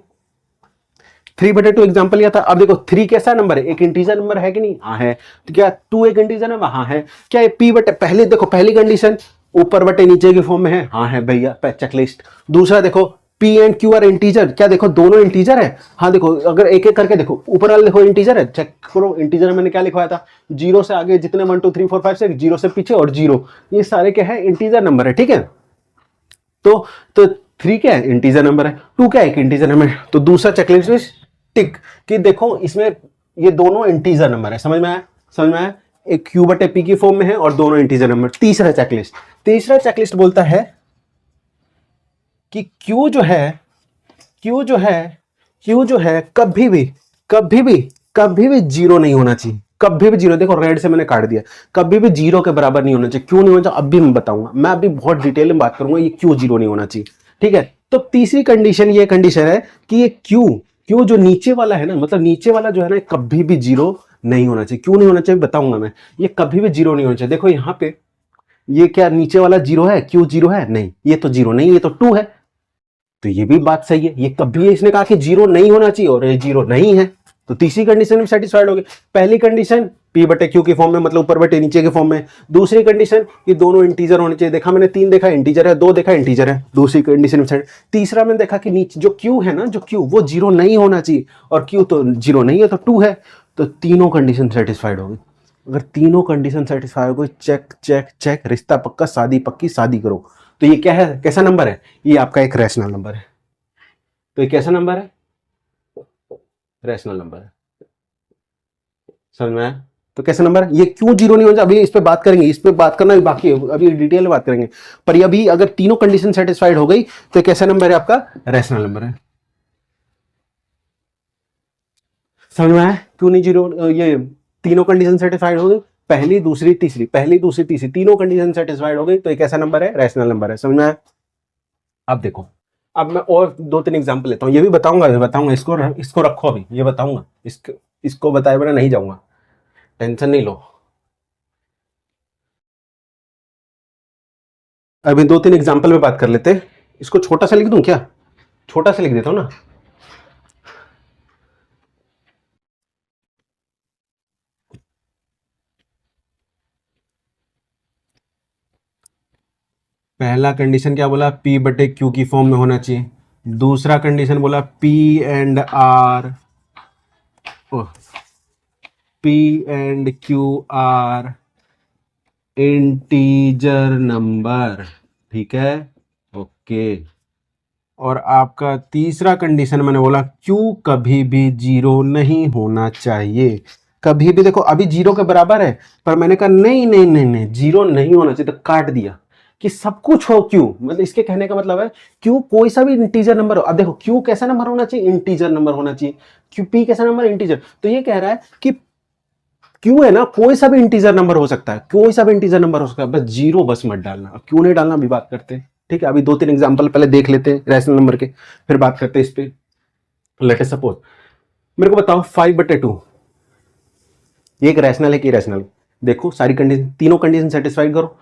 3/2 एग्जांपल लिया था। अब देखो 3 कैसा नंबर है, एक इंटीजर नंबर है कि नहीं, हाँ है। तो क्या 2 एक इंटीजर नंबर, हाँ है। क्या ये पी बटे, पहले देखो पहली कंडीशन ऊपर बटे नीचे की फॉर्म में है, हाँ है भैया, चेकलिस्ट। दूसरा देखो P and Q R integer, क्या देखो दोनों इंटीजर है, हाँ देखो, अगर एक एक करके देखो, ऊपर वाला देखो इंटीजर है, चेक करो इंटीजर में मैंने क्या लिखवाया था, जीरो से आगे जितने 1 2 3 4 5 6, जीरो से पीछे और जीरो, ये सारे क्या है, इंटीजर नंबर है। ठीक है, तो 3 क्या है, इंटीजर नंबर है, 2 क्या है, एक इंटीजर नंबर है। तो दूसरा चेकलिस्ट में टिक कि देखो इसमें ये दोनों इंटीजर नंबर है। समझ में आया? समझ में आया? एक क्यू बटे पी की फॉर्म में है और दोनों इंटीजर नंबर। तीसरा चेकलिस्ट बोलता है कि क्यू जो है, क्यू जो है, क्यू जो है कभी भी जीरो नहीं होना चाहिए, कभी भी जीरो। देखो रेड से मैंने काट दिया, कभी भी जीरो के बराबर नहीं होना चाहिए। क्यों नहीं होना चाहिए अब भी मैं बताऊंगा, मैं अभी बहुत डिटेल में बात करूंगा ये क्यों जीरो नहीं होना चाहिए। ठीक है, तो तीसरी कंडीशन ये कंडीशन है कि ये क्यू, क्यू जो नीचे वाला है ना, मतलब नीचे वाला जो है ना, कभी भी जीरो नहीं होना चाहिए। क्यों नहीं होना चाहिए बताऊंगा मैं, ये कभी भी जीरो नहीं होना चाहिए। देखो यहाँ पे ये क्या नीचे वाला जीरो है, क्यू जीरो है नहीं, ये तो जीरो नहीं, ये तो 2 है, तो ये भी बात सही है, ये कभी इसने कहा कि जीरो नहीं होना चाहिए और ये जीरो नहीं है, तो तीसरी कंडीशन भी सेटिस्फाइड हो गई। पहली कंडीशन पी बटे क्यू की फॉर्म में, मतलब ऊपर बटे नीचे के फॉर्म में। दूसरी कंडीशन ये दोनों इंटीजर होने चाहिए, देखा मैंने 3 देखा इंटीजर है, 2 देखा इंटीजर है, दूसरी कंडीशन भी सेट। तीसरा मैंने देखा कि नीचे जो क्यू है ना, जो क्यू वो जीरो नहीं होना चाहिए और क्यू तो जीरो नहीं है तो 2 है, तो तीनों कंडीशन सेटिस्फाइड हो गई। अगर तीनों कंडीशन सेटिस्फाई हो गई, चेक चेक चेक, रिश्ता पक्का, शादी पक्की, शादी करो। तो ये क्या है, कैसा नंबर है, ये आपका एक रैशनल नंबर है। तो ये कैसा नंबर है, रैशनल नंबर है। समझ में आया? तो कैसा नंबर है, ये क्यों जीरो नहीं हो जाए, अभी इस पे बात करेंगे, इस पे बात करना भी बाकी है, अभी डिटेल में बात करेंगे। पर ये अभी अगर तीनों कंडीशन सेटिस्फाइड हो गई तो कैसा नंबर है आपका, रैशनल नंबर है। समझ में आया क्यों नहीं जीरो, ये तीनों कंडीशन सेटिस्फाइड हो गई, पहली दूसरी तीसरी, पहली दूसरी तीसरी, तीनों कंडीशन सेटिस्फाइड हो गई तो एक ऐसा नंबर है, रैशनल नंबर है। समझ में आया? अब देखो, अब मैं और 2 3 एग्जांपल लेता हूं, ये भी बताऊंगा, इसको रखो अभी, ये बताऊंगा, इसको बताए बिना नहीं जाऊंगा, टेंशन नहीं लो। अभी 2 3 एग्जांपल में बात कर लेते हैं। इसको छोटा सा लिख दूं क्या, छोटा सा लिख देता हूं ना। पहला कंडीशन क्या बोला, P बटे Q की फॉर्म में होना चाहिए। दूसरा कंडीशन बोला P and R, P and Q are integer number, ठीक है, ओके। और आपका तीसरा कंडीशन मैंने बोला Q कभी भी जीरो नहीं होना चाहिए, कभी भी। देखो अभी जीरो के बराबर है, पर मैंने कहा नहीं नहीं नहीं नहीं, जीरो नहीं होना चाहिए, तो काट दिया कि सब कुछ हो Q, मतलब इसके कहने का मतलब है Q कोई सा भी इंटीजर नंबर हो। अब देखो Q कैसा नंबर होना चाहिए, इंटीजर नंबर होना चाहिए। Q P कैसा नंबर, इंटीजर। तो ये कह रहा है कि Q है ना, कोई सा भी इंटीजर नंबर हो सकता है, कोई सा भी इंटीजर नंबर हो सकता है, बस जीरो बस मत डालना। अब क्यों नहीं डालना अभी बात करते हैं, ठीक है। अभी 2-3 एग्जांपल पहले देख लेते हैं रैशनल नंबर के, फिर बात करते हैं इस पे। लेट अस सपोज, मेरे को बताओ 5/2 ये एक रैशनल है कि इरेशनल। देखो सारी कंडीशन, तीनों कंडीशन सेटिस्फाइड करो।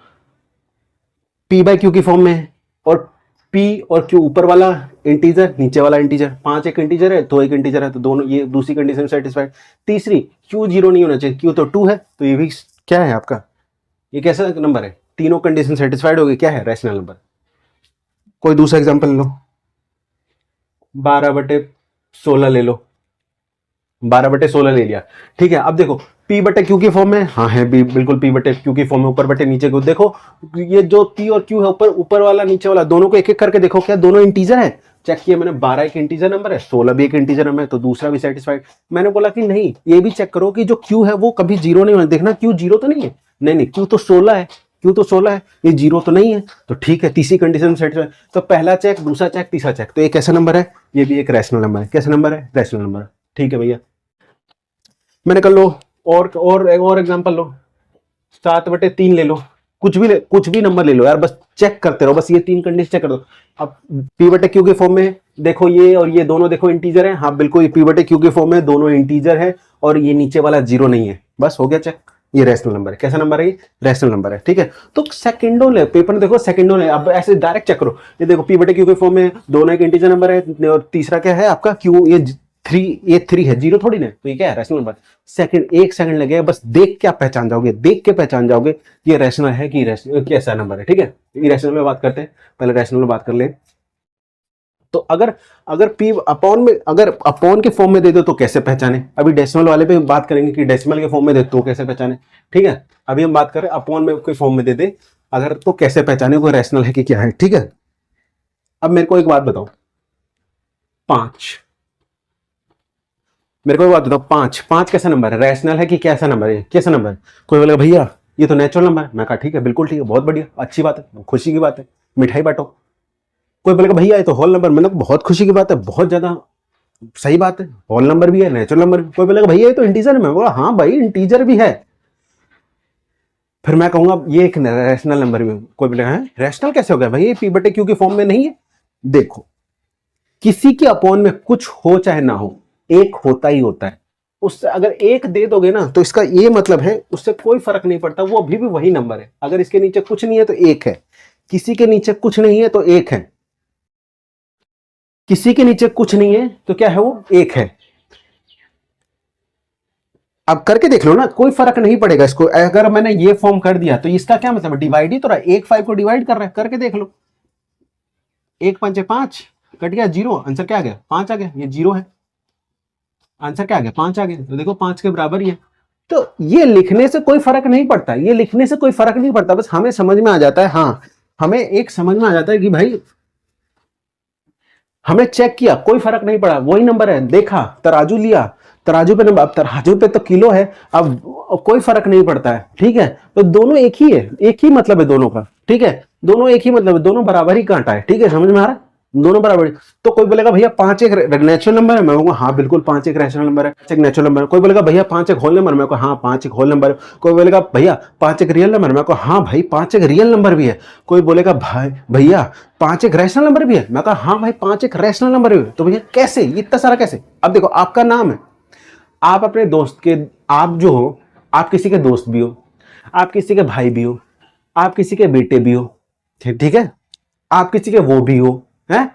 P/Q की फॉर्म में है, और P और Q ऊपर वाला इंटीजर, नीचे वाला इंटीजर। 5 एक इंटीजर है, 2 एक इंटीजर है, तो दोनों, ये दूसरी कंडीशन सेटिस्फाइड। तीसरी, Q जीरो नहीं होना चाहिए, Q तो 2 है, तो ये भी क्या है आपका, ये कैसा नंबर है, तीनों कंडीशन सेटिस्फाइड हो गई, क्या है, रैशनल नंबर। कोई दूसरा एग्जांपल लो, 12/16 ले लो, 12/16 ले लिया, ठीक है। अब देखो P/Q की फॉर्म में, हाँ है बिल्कुल P/Q की फॉर्म में, ऊपर बटे नीचे को। देखो ये जो P और Q है, ऊपर ऊपर वाला नीचे वाला, दोनों को एक एक करके देखो, क्या दोनों इंटीजर है। चेक किया मैंने, 12 एक इंटीजर नंबर है, 16 भी एक इंटीजर नंबर है, तो दूसरा भी सेटिस्फाइड। मैंने बोला कि नहीं, ये भी चेक करो कि जो Q है वो कभी जीरो नहीं होना, देखना Q जीरो तो नहीं है, नहीं नहीं, Q तो 16 है, Q तो 16 है, ये जीरो तो नहीं है, तो ठीक है, तीसरी कंडीशन सेटिस्फाइड। तो पहला चेक, दूसरा चेक, तीसरा चेक, तो ये कैसा नंबर है, ये भी एक रैशनल नंबर है। कैसा नंबर है, रैशनल नंबर, ठीक है भैया। मैंने कर लो, और एक और एग्जांपल लो, 7/3 ले लो, कुछ भी नंबर ले लो यार, बस चेक करते रहो, बस ये 3 कंडीशन चेक कर दो। अब P/Q के फॉर्म में देखो, ये और ये दोनों देखो इंटीजर है, हाँ बिल्कुल P/Q के फॉर्म में दोनों इंटीजर है, और ये नीचे वाला जीरो नहीं है, बस हो गया चेक, ये रैशनल नंबर है। कैसा नंबर है, ये रैशनल नंबर है, ठीक है। तो सेकंडों ले, पेपर में देखो सेकंडों ले, अब ऐसे डायरेक्ट चेक करो। ये देखो P/Q के फॉर्म में दोनों एक इंटीजर नंबर है, और तीसरा क्या है आपका Q, ये 3 है, जीरो थोड़ी ना, तो ये क्या है, रैशनल नंबर। सेकंड, 1 सेकंड लगेगा, बस देख के आप पहचान जाओगे, देख के पहचान जाओगे ये रैशनल है कि इरेशनल, कैसा नंबर है, ठीक है। इरेशनल में बात करते हैं, पहले रैशनल में बात कर ले। तो अगर अगर P अपॉन में, अगर अपॉन के फॉर्म में दे दो तो कैसे पहचाने, अभी डेसिमल वाले पे बात करेंगे कि डेसिमल के फॉर्म में दे तो कैसे पहचाने, ठीक है। अभी हम बात करें अपॉन में कोई फॉर्म में दे दे अगर, तो कैसे पहचाने वो रैशनल है कि क्या है, ठीक है। अब मेरे को एक बात बताओ, 5, मेरे को एक बात बताओ, 5 कैसा नंबर है, रैशनल है कि कैसा नंबर है, कैसा नंबर है। कोई बोलेगा भैया ये तो नेचुरल नंबर है, मैं कहा ठीक है, बिल्कुल ठीक है, बहुत बढ़िया, अच्छी बात है, खुशी की बात है, मिठाई बांटो। कोई बोलेगा भैया ये तो होल नंबर, मतलब बहुत खुशी की बात है, बहुत ज्यादा सही बात है, होल नंबर भी है, नेचुरल नंबर भी। कोई बोलेगा भैया ये तो इंटीजर है, मैं बोला हाँ भाई इंटीजर भी है, फिर मैं कहूंगा ये एक रैशनल नंबर भी है। कोई बोलेगा है रैशनल कैसे हो गया भाई, ये P/Q की फॉर्म में नहीं है। देखो किसी के अपॉन में कुछ हो चाहे ना हो, एक होता ही होता है, उससे अगर एक दे दोगे ना तो इसका ये मतलब है उससे कोई फर्क नहीं पड़ता, वो अभी भी वही नंबर है। अगर इसके नीचे कुछ नहीं है तो एक है, किसी के नीचे कुछ नहीं है तो एक है, किसी के नीचे कुछ नहीं है तो क्या है, वो एक है। अब करके देख लो ना, कोई फर्क नहीं पड़ेगा इसको। अगर मैंने ये फॉर्म कर दिया तो इसका क्या मतलब है, डिवाइड ही तो रहा है, 1 5 को डिवाइड कर रहा है, करके देख लो, 1 5 5, कट गया जीरो, आंसर क्या आ गया, 5 आ गया, ये जीरो है, आंसर क्या आ गया, 5 आ गया, तो देखो 5 के बराबर ही है। तो ये लिखने से कोई फर्क नहीं पड़ता, ये लिखने से कोई फर्क नहीं पड़ता, बस हमें समझ में आ जाता है, हाँ हमें एक समझ में आ जाता है कि भाई हमने चेक किया, कोई फर्क नहीं पड़ा, वही नंबर है, देखा, तराजू लिया, तराजू पे नंबर, अब तराजू पे तो किलो है, अब कोई फर्क नहीं पड़ता है, ठीक है। तो दोनों एक ही है, एक ही मतलब है दोनों का, ठीक है, दोनों एक ही मतलब है, दोनों बराबर ही कांटा है, ठीक है, समझ में आ रहा है, दोनों बराबर। तो कोई बोलेगा भैया 5 एक नेचुरल नंबर है, मैं कहूँगा हाँ बिल्कुल 5 एक रैशनल नंबर है, एक नेचुरल नंबर है। कोई बोलेगा भैया 5 एक होल नंबर, मैं कहूँ हाँ 5 एक होल नंबर है। कोई बोलेगा भैया 5 एक रियल नंबर, मैं कहूँ हाँ भाई 5 एक रियल नंबर भी है। कोई बोलेगा भाई भैया 5 एक रैशनल नंबर भी है, मैं कहा हाँ भाई 5 एक रैशनल नंबर भी है। तो भैया कैसे, इतना सारा कैसे। अब देखो आपका नाम है, आप अपने दोस्त के, आप जो हो, आप किसी के दोस्त भी हो, आप किसी के भाई भी हो, आप किसी के बेटे भी हो, ठीक है, आप किसी के वो भी हो, हैं,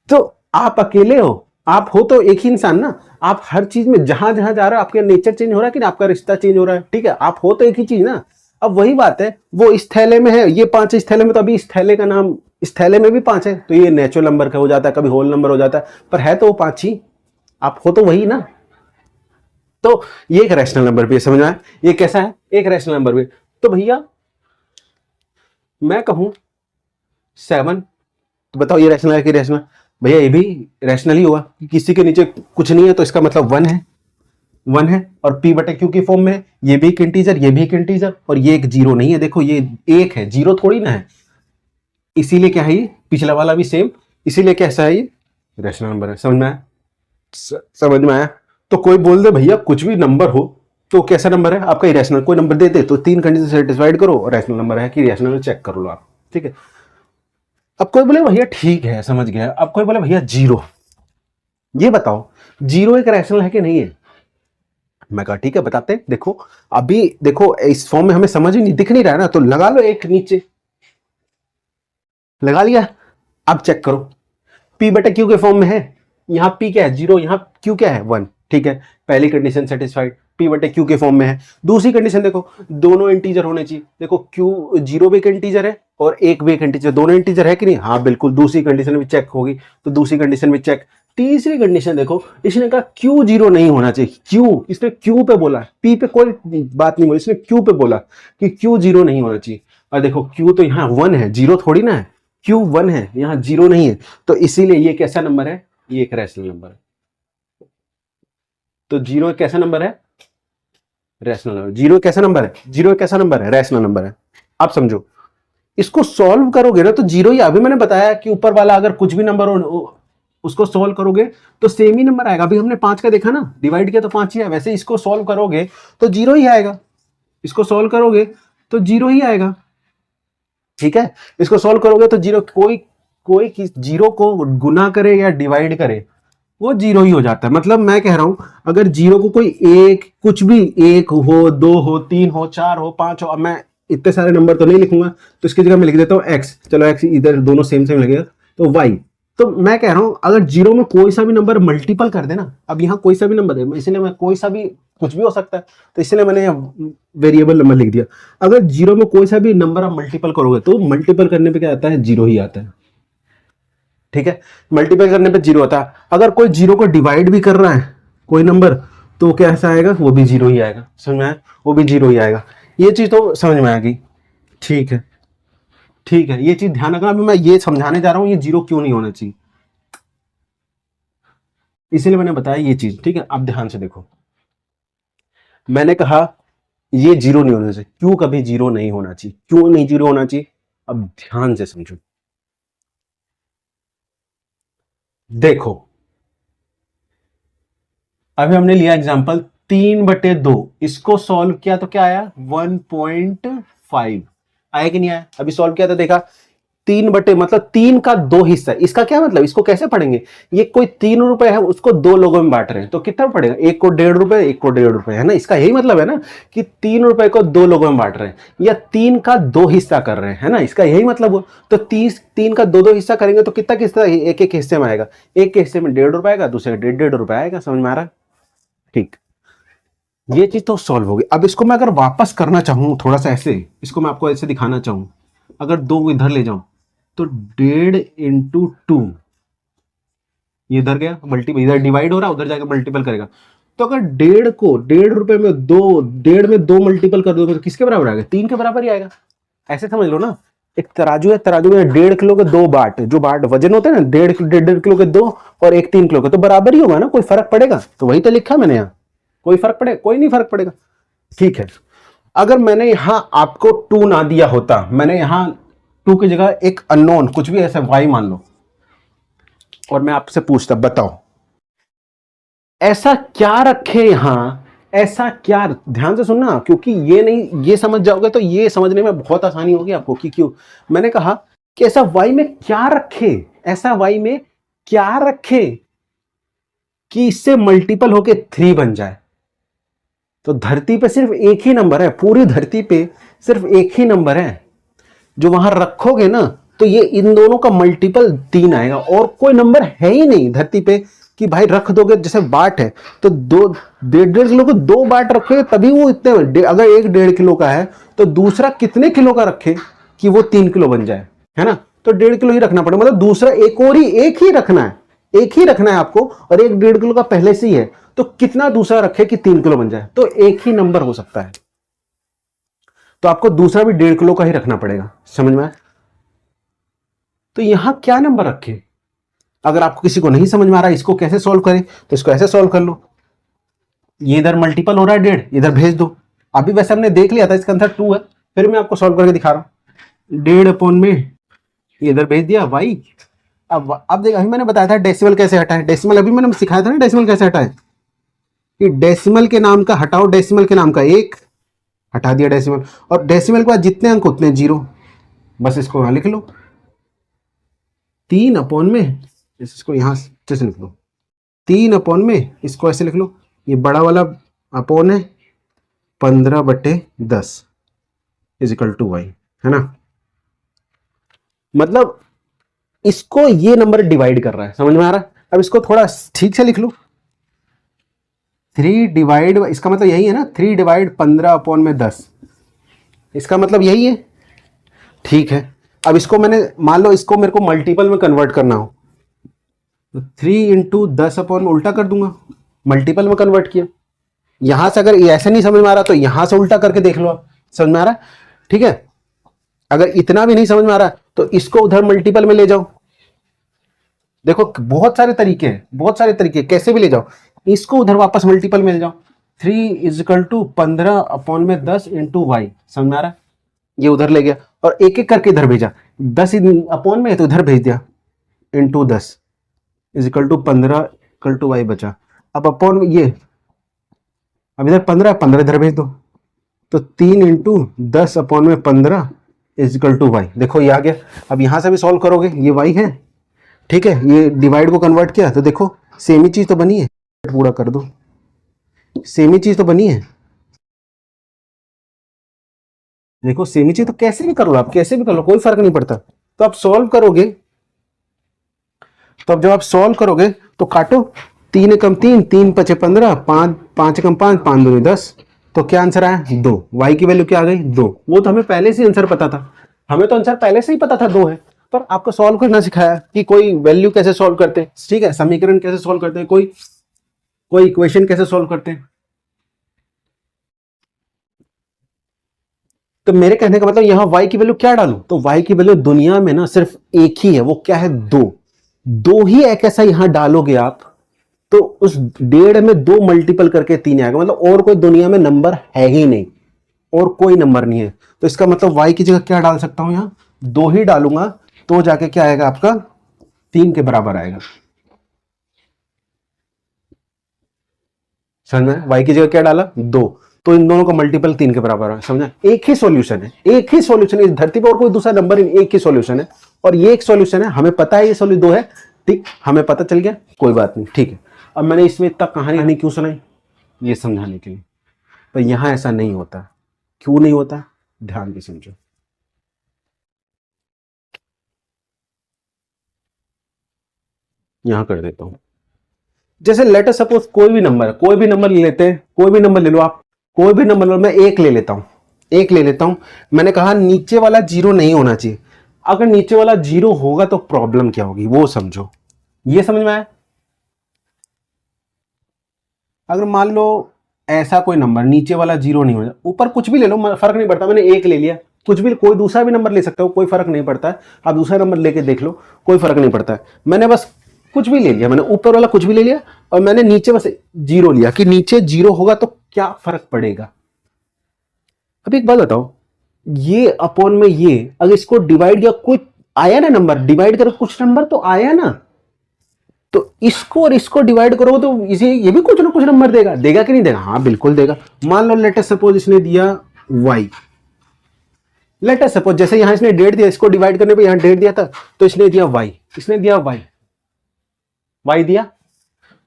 तो आप अकेले हो, आप हो तो एक ही इंसान ना। आप हर चीज में जहां जहां जा रहे हो आपका नेचर चेंज हो रहा है कि आपका रिश्ता चेंज हो रहा है, ठीक है, आप हो तो एक ही चीज ना। अब वही बात है, वो इस थैले में है, ये 5 इस थैले में, तो अभी इस थैले का नाम, इस थैले में भी 5 है, तो ये नेचुरल नंबर का हो जाता है, कभी होल नंबर हो जाता है, पर है तो वो 5 ही, आप हो तो वही ना। तो ये एक रैशनल नंबर भी है, समझ में आया? ये कैसा है? एक रैशनल नंबर भी। तो भैया मैं कहूं 7, तो बताओ ये रैशनल है कि रैशनल? भैया ये भी रैशनल ही हुआ, किसी के नीचे कुछ नहीं है तो इसका मतलब 1 है, 1 है, और p बटे q की फॉर्म में है, ये भी एक इंटीजर, ये भी एक इंटीजर, और ये एक जीरो नहीं है, देखो ये 1 है, जीरो थोड़ी ना है, इसीलिए क्या है ये, पिछला वाला भी सेम, इसीलिए कैसा है ये रैशनल नंबर है। समझ में आया? समझ में आया? तो कोई बोल दे भैया कुछ भी नंबर हो तो कैसा नंबर है आपका, इरेशनल, कोई नंबर देते तो 3 कंडीशन सेटिस्फाइड करो और रैशनल नंबर है कि इरेशनल, चेक कर लो आप, ठीक है। अब कोई बोले भैया ठीक है समझ गया, अब कोई बोले भैया जीरो, ये बताओ जीरो एक रैशनल है कि नहीं है? मैं कहा ठीक है बताते हैं, देखो अभी देखो इस फॉर्म में हमें समझ ही नहीं, दिख नहीं रहा है ना, तो लगा लो एक नीचे, लगा लिया, अब चेक करो p बटे q के फॉर्म में है, यहां p क्या है, जीरो, यहां q क्या है, 1, ठीक है, पहली कंडीशन सेटिस्फाइड, p बटे q के फॉर्म में है। दूसरी कंडीशन देखो, दोनों इंटीजर होने चाहिए, देखो q जीरो भी एक इंटीजर है और 1 भी एक इंटीजर, दोनों इंटीजर है कि नहीं, हाँ बिल्कुल, दूसरी कंडीशन भी चेक होगी, तो दूसरी कंडीशन भी चेक। तीसरी कंडीशन देखो, इसने कहा q जीरो नहीं होना चाहिए, q, इसने q पे बोला, p पे कोई बात नहीं बोली, इसने q पे बोला कि q जीरो नहीं होना चाहिए, और देखो q तो यहाँ 1 है, जीरो थोड़ी ना है, q 1 है, यहां जीरो नहीं है, तो इसीलिए ये कैसा नंबर है, ये एक रैशनल नंबर है। तो जीरो एक कैसा नंबर है, रैशनल नंबर। जीरो कैसा नंबर है, जीरो एक कैसा नंबर है, रैशनल नंबर है। आप समझो, इसको सॉल्व करोगे ना तो जीरो ही, अभी मैंने बताया कि ऊपर वाला अगर कुछ भी नंबर हो उसको सॉल्व करोगे तो सेम ही नंबर आएगा। अभी हमने 5 का देखा ना, डिवाइड किया तो 5 ही है, वैसे इसको सॉल्व करोगे तो जीरो ही आएगा, इसको सॉल्व करोगे तो जीरो ही आएगा, ठीक है। इसको सॉल्व करोगे तो जीरो, कोई कोई जीरो को गुना करे या डिवाइड करे वो जीरो ही हो जाता है। मतलब मैं कह रहा हूं अगर जीरो को कोई एक, कुछ भी, 1 हो, 2 हो, 3 हो, 4 हो, 5 हो, अब मैं इतने सारे नंबर तो नहीं लिखूंगा, तो इसकी जगह मैं लिख देता हूँ x, चलो x इधर दोनों सेम सेम लगेगा, तो y। तो मैं कह रहा हूं अगर जीरो में कोई सा भी नंबर मल्टीपल कर देना, अब यहाँ कोई सा भी नंबर है, इसलिए मैं कोई सा भी, कुछ भी हो सकता है, तो इसलिए मैंने वेरिएबल नंबर लिख दिया। अगर जीरो में कोई सा भी नंबर आप मल्टीपल करोगे तो मल्टीपल करने पे क्या आता है, जीरो ही आता है, ठीक है, मल्टीप्लाई करने पे जीरो आता है। अगर कोई जीरो को डिवाइड भी कर रहा है कोई नंबर, तो कैसा आएगा, वो भी जीरो ही आएगा, समझ में आया, वो भी जीरो ही आएगा। ये चीज तो समझ में आ गई, ठीक है, ठीक है, ये चीज ध्यान रखना। अभी मैं ये समझाने जा रहा हूं ये जीरो क्यों नहीं होना चाहिए, इसीलिए मैंने बताया ये चीज, ठीक है। अब ध्यान से देखो, मैंने कहा ये जीरो नहीं होना चाहिए, क्यों कभी जीरो नहीं होना चाहिए, क्यों नहीं जीरो होना चाहिए, अब ध्यान से समझो। देखो अभी हमने लिया एग्जांपल 3/2, इसको सॉल्व किया तो क्या आया, 1.5 आया कि नहीं आया? अभी सॉल्व किया तो देखा 3 बटे, मतलब 3 का 2 हिस्सा, इसका क्या मतलब, इसको कैसे पढ़ेंगे, ये कोई 3 रुपए है उसको 2 लोगों में बांट रहे हैं, तो कितना पड़ेगा, एक को 1.5 रुपए, एक को 1.5 रुपए, है ना, इसका यही मतलब है ना कि 3 रुपए को 2 लोगों में बांट रहे हैं, या 3 का 2 हिस्सा कर रहे हैं, है ना, इसका यही मतलब हो। तो 3 का 2 हिस्सा करेंगे तो कितना किस्सा, एक एक हिस्से में आएगा, एक के हिस्से में 1.5 रुपए आएगा, दूसरे का 1.5 रुपए आएगा, समझ में आ रहा है, ठीक। ये चीज तो सॉल्व होगी। अब इसको मैं अगर वापस करना चाहूं थोड़ा सा ऐसे, इसको मैं आपको ऐसे दिखाना चाहूं, अगर 2 इधर ले जाऊं तो 1.5 इंटू 2, ये इधर गया मल्टीपल, इधर डिवाइड हो रहा है, उधर जाकर मल्टीपल करेगा, तो अगर 1.5 को 1.5 रुपए में 2, 1.5 में 2 मल्टीपल कर दो तो किसके बराबर आएगा, 3 के बराबर ही आएगा। ऐसे समझ लो ना, एक तराजू है, तराजू में 1.5 किलो के 2 बाट, जो बाट वजन होते हैं ना, 1.5 किलो के 2 और एक 3 किलो के, तो बराबर ही होगा ना, कोई फर्क पड़ेगा, तो वही तो लिखा मैंने यहाँ, कोई फर्क पड़ेगा, कोई नहीं फर्क पड़ेगा, ठीक है। अगर मैंने यहां आपको 2 ना दिया होता, मैंने यहां 2 की जगह एक अननोन कुछ भी ऐसा y मान लो, और मैं आपसे पूछता, बताओ ऐसा क्या रखे यहां, ऐसा क्या, ध्यान से सुनना, क्योंकि ये नहीं, ये समझ जाओगे तो ये समझने में बहुत आसानी होगी आपको कि क्यों मैंने कहा कि ऐसा y में क्या रखे, ऐसा y में क्या रखे कि इससे मल्टीपल होके 3 बन जाए। तो धरती पे सिर्फ एक ही नंबर है, पूरी धरती पे सिर्फ एक ही नंबर है, जो वहां रखोगे ना तो ये इन दोनों का मल्टीपल 3 आएगा, और कोई नंबर है ही नहीं धरती पे कि भाई रख दोगे, जैसे बाट है तो 2.5 किलो को 2 बाट रखे तभी वो इतने, अगर एक 1.5 किलो का है तो दूसरा कितने किलो का रखे कि वो 3 किलो बन जाए, है ना। तो 1.5 किलो ही रखना पड़ेगा, मतलब दूसरा एक ही रखना है, एक ही रखना है आपको, और एक 1.5 किलो का पहले से ही है, तो कितना दूसरा रखे कि 3 किलो बन जाए, तो एक ही नंबर हो सकता है। तो आपको दूसरा भी 1.5 किलो का ही रखना पड़ेगा, समझ में आया। तो यहां क्या नंबर रखे, अगर आपको किसी को नहीं समझ में आ रहा है इसको कैसे सॉल्व करें, तो इसको ऐसे सॉल्व कर लो, ये इधर मल्टीपल हो रहा है 1.5, इधर भेज दो। अभी वैसे हमने देख लिया था इसका आंसर 2 है, फिर मैं आपको सॉल्व करके दिखा रहा हूं। 1.5 अपॉन में ये इधर भेज दिया y। अब देखो, अभी मैंने बताया था डेसिमल कैसे हटाए, डेसिमल अभी मैंने सिखाया था ना डेसिमल कैसे हटाए, कि डेसिमल के नाम का हटाओ, डेसिमल के नाम का 1 हटा दिया डेसिमल, और डेसिमल के बाद जितने अंक उतने 0, बस इसको यहां लिख लो। 3 अपॉन में इसको यहां से लिख लो, 3 अपॉन में इसको ऐसे लिख लो, ये बड़ा वाला अपॉन है 15/10 इजिकल टू वाई, है ना। मतलब इसको ये नंबर डिवाइड कर रहा है, समझ में आ रहा है। अब इसको थोड़ा ठीक से लिख लो, 3 डिवाइड, इसका मतलब यही है ना, 3 डिवाइड 15/10, इसका मतलब यही है, ठीक है। अब इसको मैंने, मान लो इसको मेरे को मल्टीपल में कन्वर्ट करना हो, तो 3 इंटू 10 अपॉन में उल्टा कर दूंगा, मल्टीपल में कन्वर्ट किया। यहां से अगर ऐसे नहीं समझ में आ रहा तो यहां से उल्टा करके देख लो, आप समझ में आ रहा है, ठीक है। अगर इतना भी नहीं समझ में आ रहा तो इसको उधर मल्टीपल में ले जाओ, देखो बहुत सारे तरीके हैं, बहुत सारे तरीके, कैसे भी ले जाओ, इसको उधर वापस मल्टीपल में ले जाओ। 3 इजिकल टू 15/10 इंटू वाई, समझ में आ रहा है, ये उधर ले गया और एक एक करके इधर भेजा, 10 अपॉन में है तो इधर भेज दिया, into 10 equal to 15 equal to y बचा। अब अपॉन ये, अब इधर 15 इधर भेज दो, तो 3 इंटू 10 अपॉन में 15 इजिकल टू वाई, देखो ये आ गया। अब यहां से भी सॉल्व करोगे, ये वाई है, ठीक है, ये डिवाइड को कन्वर्ट किया तो देखो सेम ही चीज तो बनी है, पूरा कर दो, सेम ही चीज तो बनी है, देखो सेम ही चीज, तो कैसे भी कर लो आप, कैसे भी कर लो, कोई फर्क नहीं पड़ता। तो आप सॉल्व करोगे, तो अब जब आप सॉल्व करोगे तो काटो, 3 एकम 3, 3 पचे 15, 5 एकम 5, 5 दूनी 10, तो क्या आंसर आया 2, वाई की वैल्यू क्या आ गई 2। वो तो हमें पहले से आंसर पता था, हमें तो आंसर पहले से ही पता था 2 है, पर आपको सॉल्व करना सिखाया कि कोई वैल्यू कैसे सॉल्व करते हैं, ठीक है, समीकरण कैसे सॉल्व करते हैं, कोई इक्वेशन कैसे सॉल्व करते हैं। तो मेरे कहने का मतलब यहां y की वैल्यू क्या डालूं, तो y की वैल्यू दुनिया में ना सिर्फ एक ही है, वो क्या है 2 ही एक ऐसा यहां डालोगे आप, तो उस 1.5 में 2 मल्टीपल करके 3 आएगा, मतलब और कोई दुनिया में नंबर है ही नहीं, और कोई नंबर नहीं है। तो इसका मतलब y की जगह क्या डाल सकता हूं, यहां 2 ही डालूंगा, तो जाके क्या आएगा आपका 3 के बराबर आएगा, समझ में, y की जगह क्या डाला 2, तो इन दोनों का मल्टीपल 3 के बराबर है, समझा। एक ही सॉल्यूशन है, एक ही सॉल्यूशन है इस धरती पर, और कोई दूसरा नंबर नहीं, एक ही सॉल्यूशन है, और ये एक सॉल्यूशन है, हमें पता है ये सॉल्यूशन 2 है, ठीक, हमें पता चल गया, कोई बात नहीं, ठीक है। अब मैंने इसमें इतना कहानी क्यों सुनाई, ये समझाने के लिए, पर यहां ऐसा नहीं होता, क्यों नहीं होता, ध्यान से समझो। यहां कर देता हूं, जैसे लेटर सपोज कोई भी नंबर, कोई भी नंबर ले लेते हैं, कोई भी नंबर ले लो आप, कोई भी नंबर लो, मैं 1 ले लेता हूं, 1 ले लेता हूं। मैंने कहा नीचे वाला 0 नहीं होना चाहिए, अगर नीचे वाला 0 होगा तो प्रॉब्लम क्या होगी वो समझो, ये समझ में आया। अगर मान लो ऐसा कोई नंबर नीचे वाला 0 नहीं हो, ऊपर कुछ भी ले लो, फर्क नहीं पड़ता, मैंने 1 ले लिया, कुछ भी, कोई दूसरा भी नंबर ले सकते हो, कोई फर्क नहीं पड़ता है, आप दूसरा नंबर लेके देख लो, कोई फर्क नहीं पड़ता है। मैंने बस कुछ भी ले लिया, मैंने ऊपर वाला कुछ भी ले लिया, और मैंने नीचे बस 0 लिया, कि नीचे 0 होगा तो क्या फर्क पड़ेगा। अब एक बात बताओ, ये अपॉन में ये, अगर इसको डिवाइड किया, कुछ आया ना नंबर, डिवाइड करो कुछ नंबर तो आया ना, तो इसको और इसको डिवाइड करो तो इसे ये भी कुछ ना कुछ नंबर देगा, देगा कि नहीं देगा, हाँ बिल्कुल देगा। मान लो लेटेस्ट सपोज इसने दिया y, लेटेस्ट सपोज जैसे यहां इसने 1.5 दिया, इसको डिवाइड करने पे यहां 1.5 दिया था, तो इसने दिया y, इसने दिया y दिया,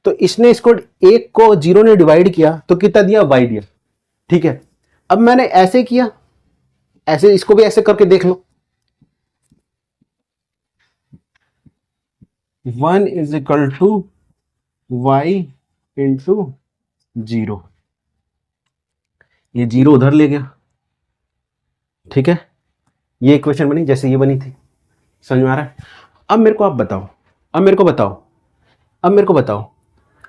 तो इसने इसको 1 को 0 ने डिवाइड किया तो कितना दिया y दिया, ठीक है। अब मैंने ऐसे किया, ऐसे इसको भी ऐसे करके देख लो, 1 is equal to y into zero, ये जीरो उधर ले गया, ठीक है, ये इक्वेशन बनी जैसे ये बनी थी, समझ में आ रहा है। अब मेरे को आप बताओ, अब मेरे को बताओ, अब मेरे को बताओ,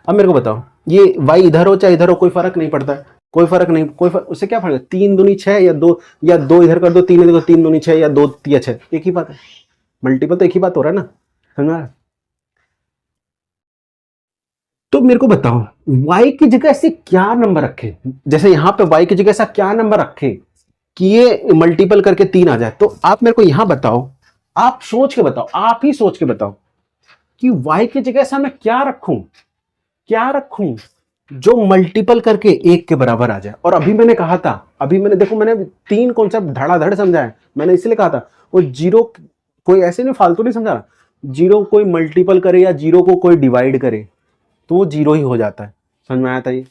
अब मेरे को बताओ, ये y इधर हो चाहे इधर हो कोई फर्क नहीं पड़ता है, कोई फर्क नहीं, कोई फर्क, उससे क्या फर्क है, तीन दूनी छह या दो इधर कर दो, तीन इधर, तीन दूनी छह या दो या छह, एक ही बात है, मल्टीपल तो एक ही बात हो रहा है ना, समझ में आ रहा है। तो मेरे को बताओ y की जगह ऐसे क्या नंबर रखे, जैसे यहां पे y की जगह ऐसा क्या नंबर रखे कि ये मल्टीपल करके तीन आ जाए। तो आप मेरे को यहां बताओ, आप सोच के बताओ, आप ही सोच के बताओ कि y की जगह ऐसा मैं क्या रखूं, क्या रखूं जो मल्टीपल करके एक के बराबर आ जाए। और अभी मैंने कहा था, अभी मैंने देखो मैंने तीन कॉन्सेप्ट धड़ाधड़ समझाया, मैंने इसलिए कहा था वो जीरो कोई ऐसे नहीं फालतू नहीं समझा रहा, जीरो कोई मल्टीपल करे या जीरो को कोई डिवाइड करे तो वो जीरो ही हो जाता है, समझ में आया था ये।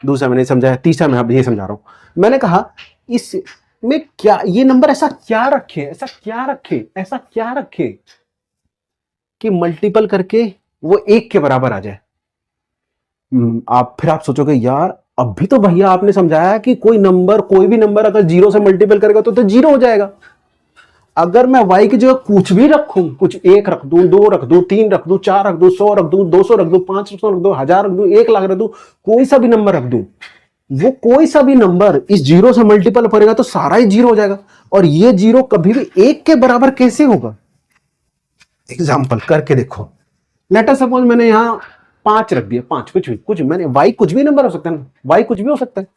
दूसरा मैंने समझाया, तीसरा मैं अब ये समझा रहा हूं, मैंने कहा इस में क्या ये नंबर ऐसा क्या रखे, ऐसा क्या रखे, ऐसा क्या रखे कि मल्टीपल करके वो एक के बराबर आ जाए। आप फिर आप सोचोगे यार अभी तो भैया आपने समझाया कि कोई नंबर, कोई भी नंबर अगर जीरो से मल्टीपल करेगा तो जीरो हो जाएगा। अगर मैं y की जगह कुछ भी रखूं, कुछ एक रख दूं, दो रख दूं, तीन रख दूं, चार रख दूं, 100 रख दूं, 200 रख दूं, 500 रख दूं, 1000 रख दूं, 1 लाख रख दूं, कोई सा भी नंबर रख दूं, वो कोई सा भी नंबर इस जीरो से मल्टीपल करेगा तो सारा ही जीरो हो जाएगा। और ये जीरो कभी भी एक के बराबर कैसे होगा, एग्जाम्पल करके देखो। लेटर सपोज मैंने यहां 5 रख दिया, 5 कुछ भी मैंने y कुछ भी नंबर हो सकता है ना, y कुछ भी हो सकता है।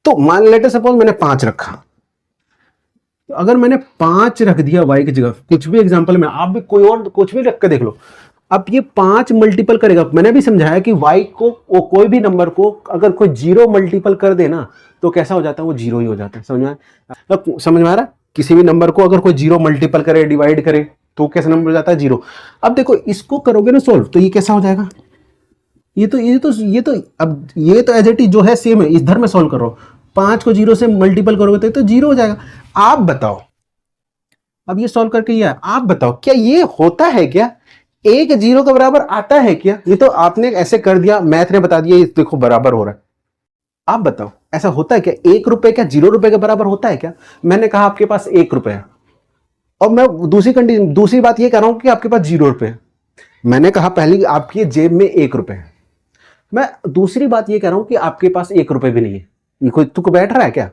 तो मान लेटर सपोज मैंने 5 रखा, तो अगर मैंने 5 रख दिया y की जगह, कुछ भी एग्जांपल में आप भी कोई और कुछ भी रख के देख लो, अब ये 5 मल्टीपल करेगा। मैंने भी समझाया कि y को वो कोई भी नंबर को अगर कोई जीरो मल्टीपल कर देना तो कैसा हो जाता है, वो जीरो ही हो जाता है, समझ में आया। समझ में आ रहा, किसी भी नंबर को अगर कोई जीरो मल्टीपल करे, डिवाइड करे तो कैसा नंबर हो जाता है, जीरो। अब देखो इसको करोगे ना सोल्व तो ये कैसा हो जाएगा, अब ये तो एज इट इज जो है सेम है, इधर में सोल्व करो, 5 को जीरो से मल्टीपल करोगे तो जीरो हो जाएगा। आप बताओ, अब ये सॉल्व करके ये आप बताओ क्या ये होता है क्या, एक जीरो के बराबर आता है क्या। ये तो आपने ऐसे कर दिया, मैथ ने बता दिया, ये देखो बराबर हो रहा है। आप बताओ ऐसा होता है क्या, 1 रुपए क्या 0 रुपए के बराबर होता है क्या। मैंने कहा आपके पास 1 रुपए है और मैं दूसरी बात ये कह रहा हूं कि आपके पास 0 रुपए है। मैंने कहा पहले आपकी जेब में 1 रुपए है, मैं दूसरी बात ये कह रहा हूं कि आपके पास 1 रुपए भी नहीं है। ये कोई तुक बैठ रहा है क्या,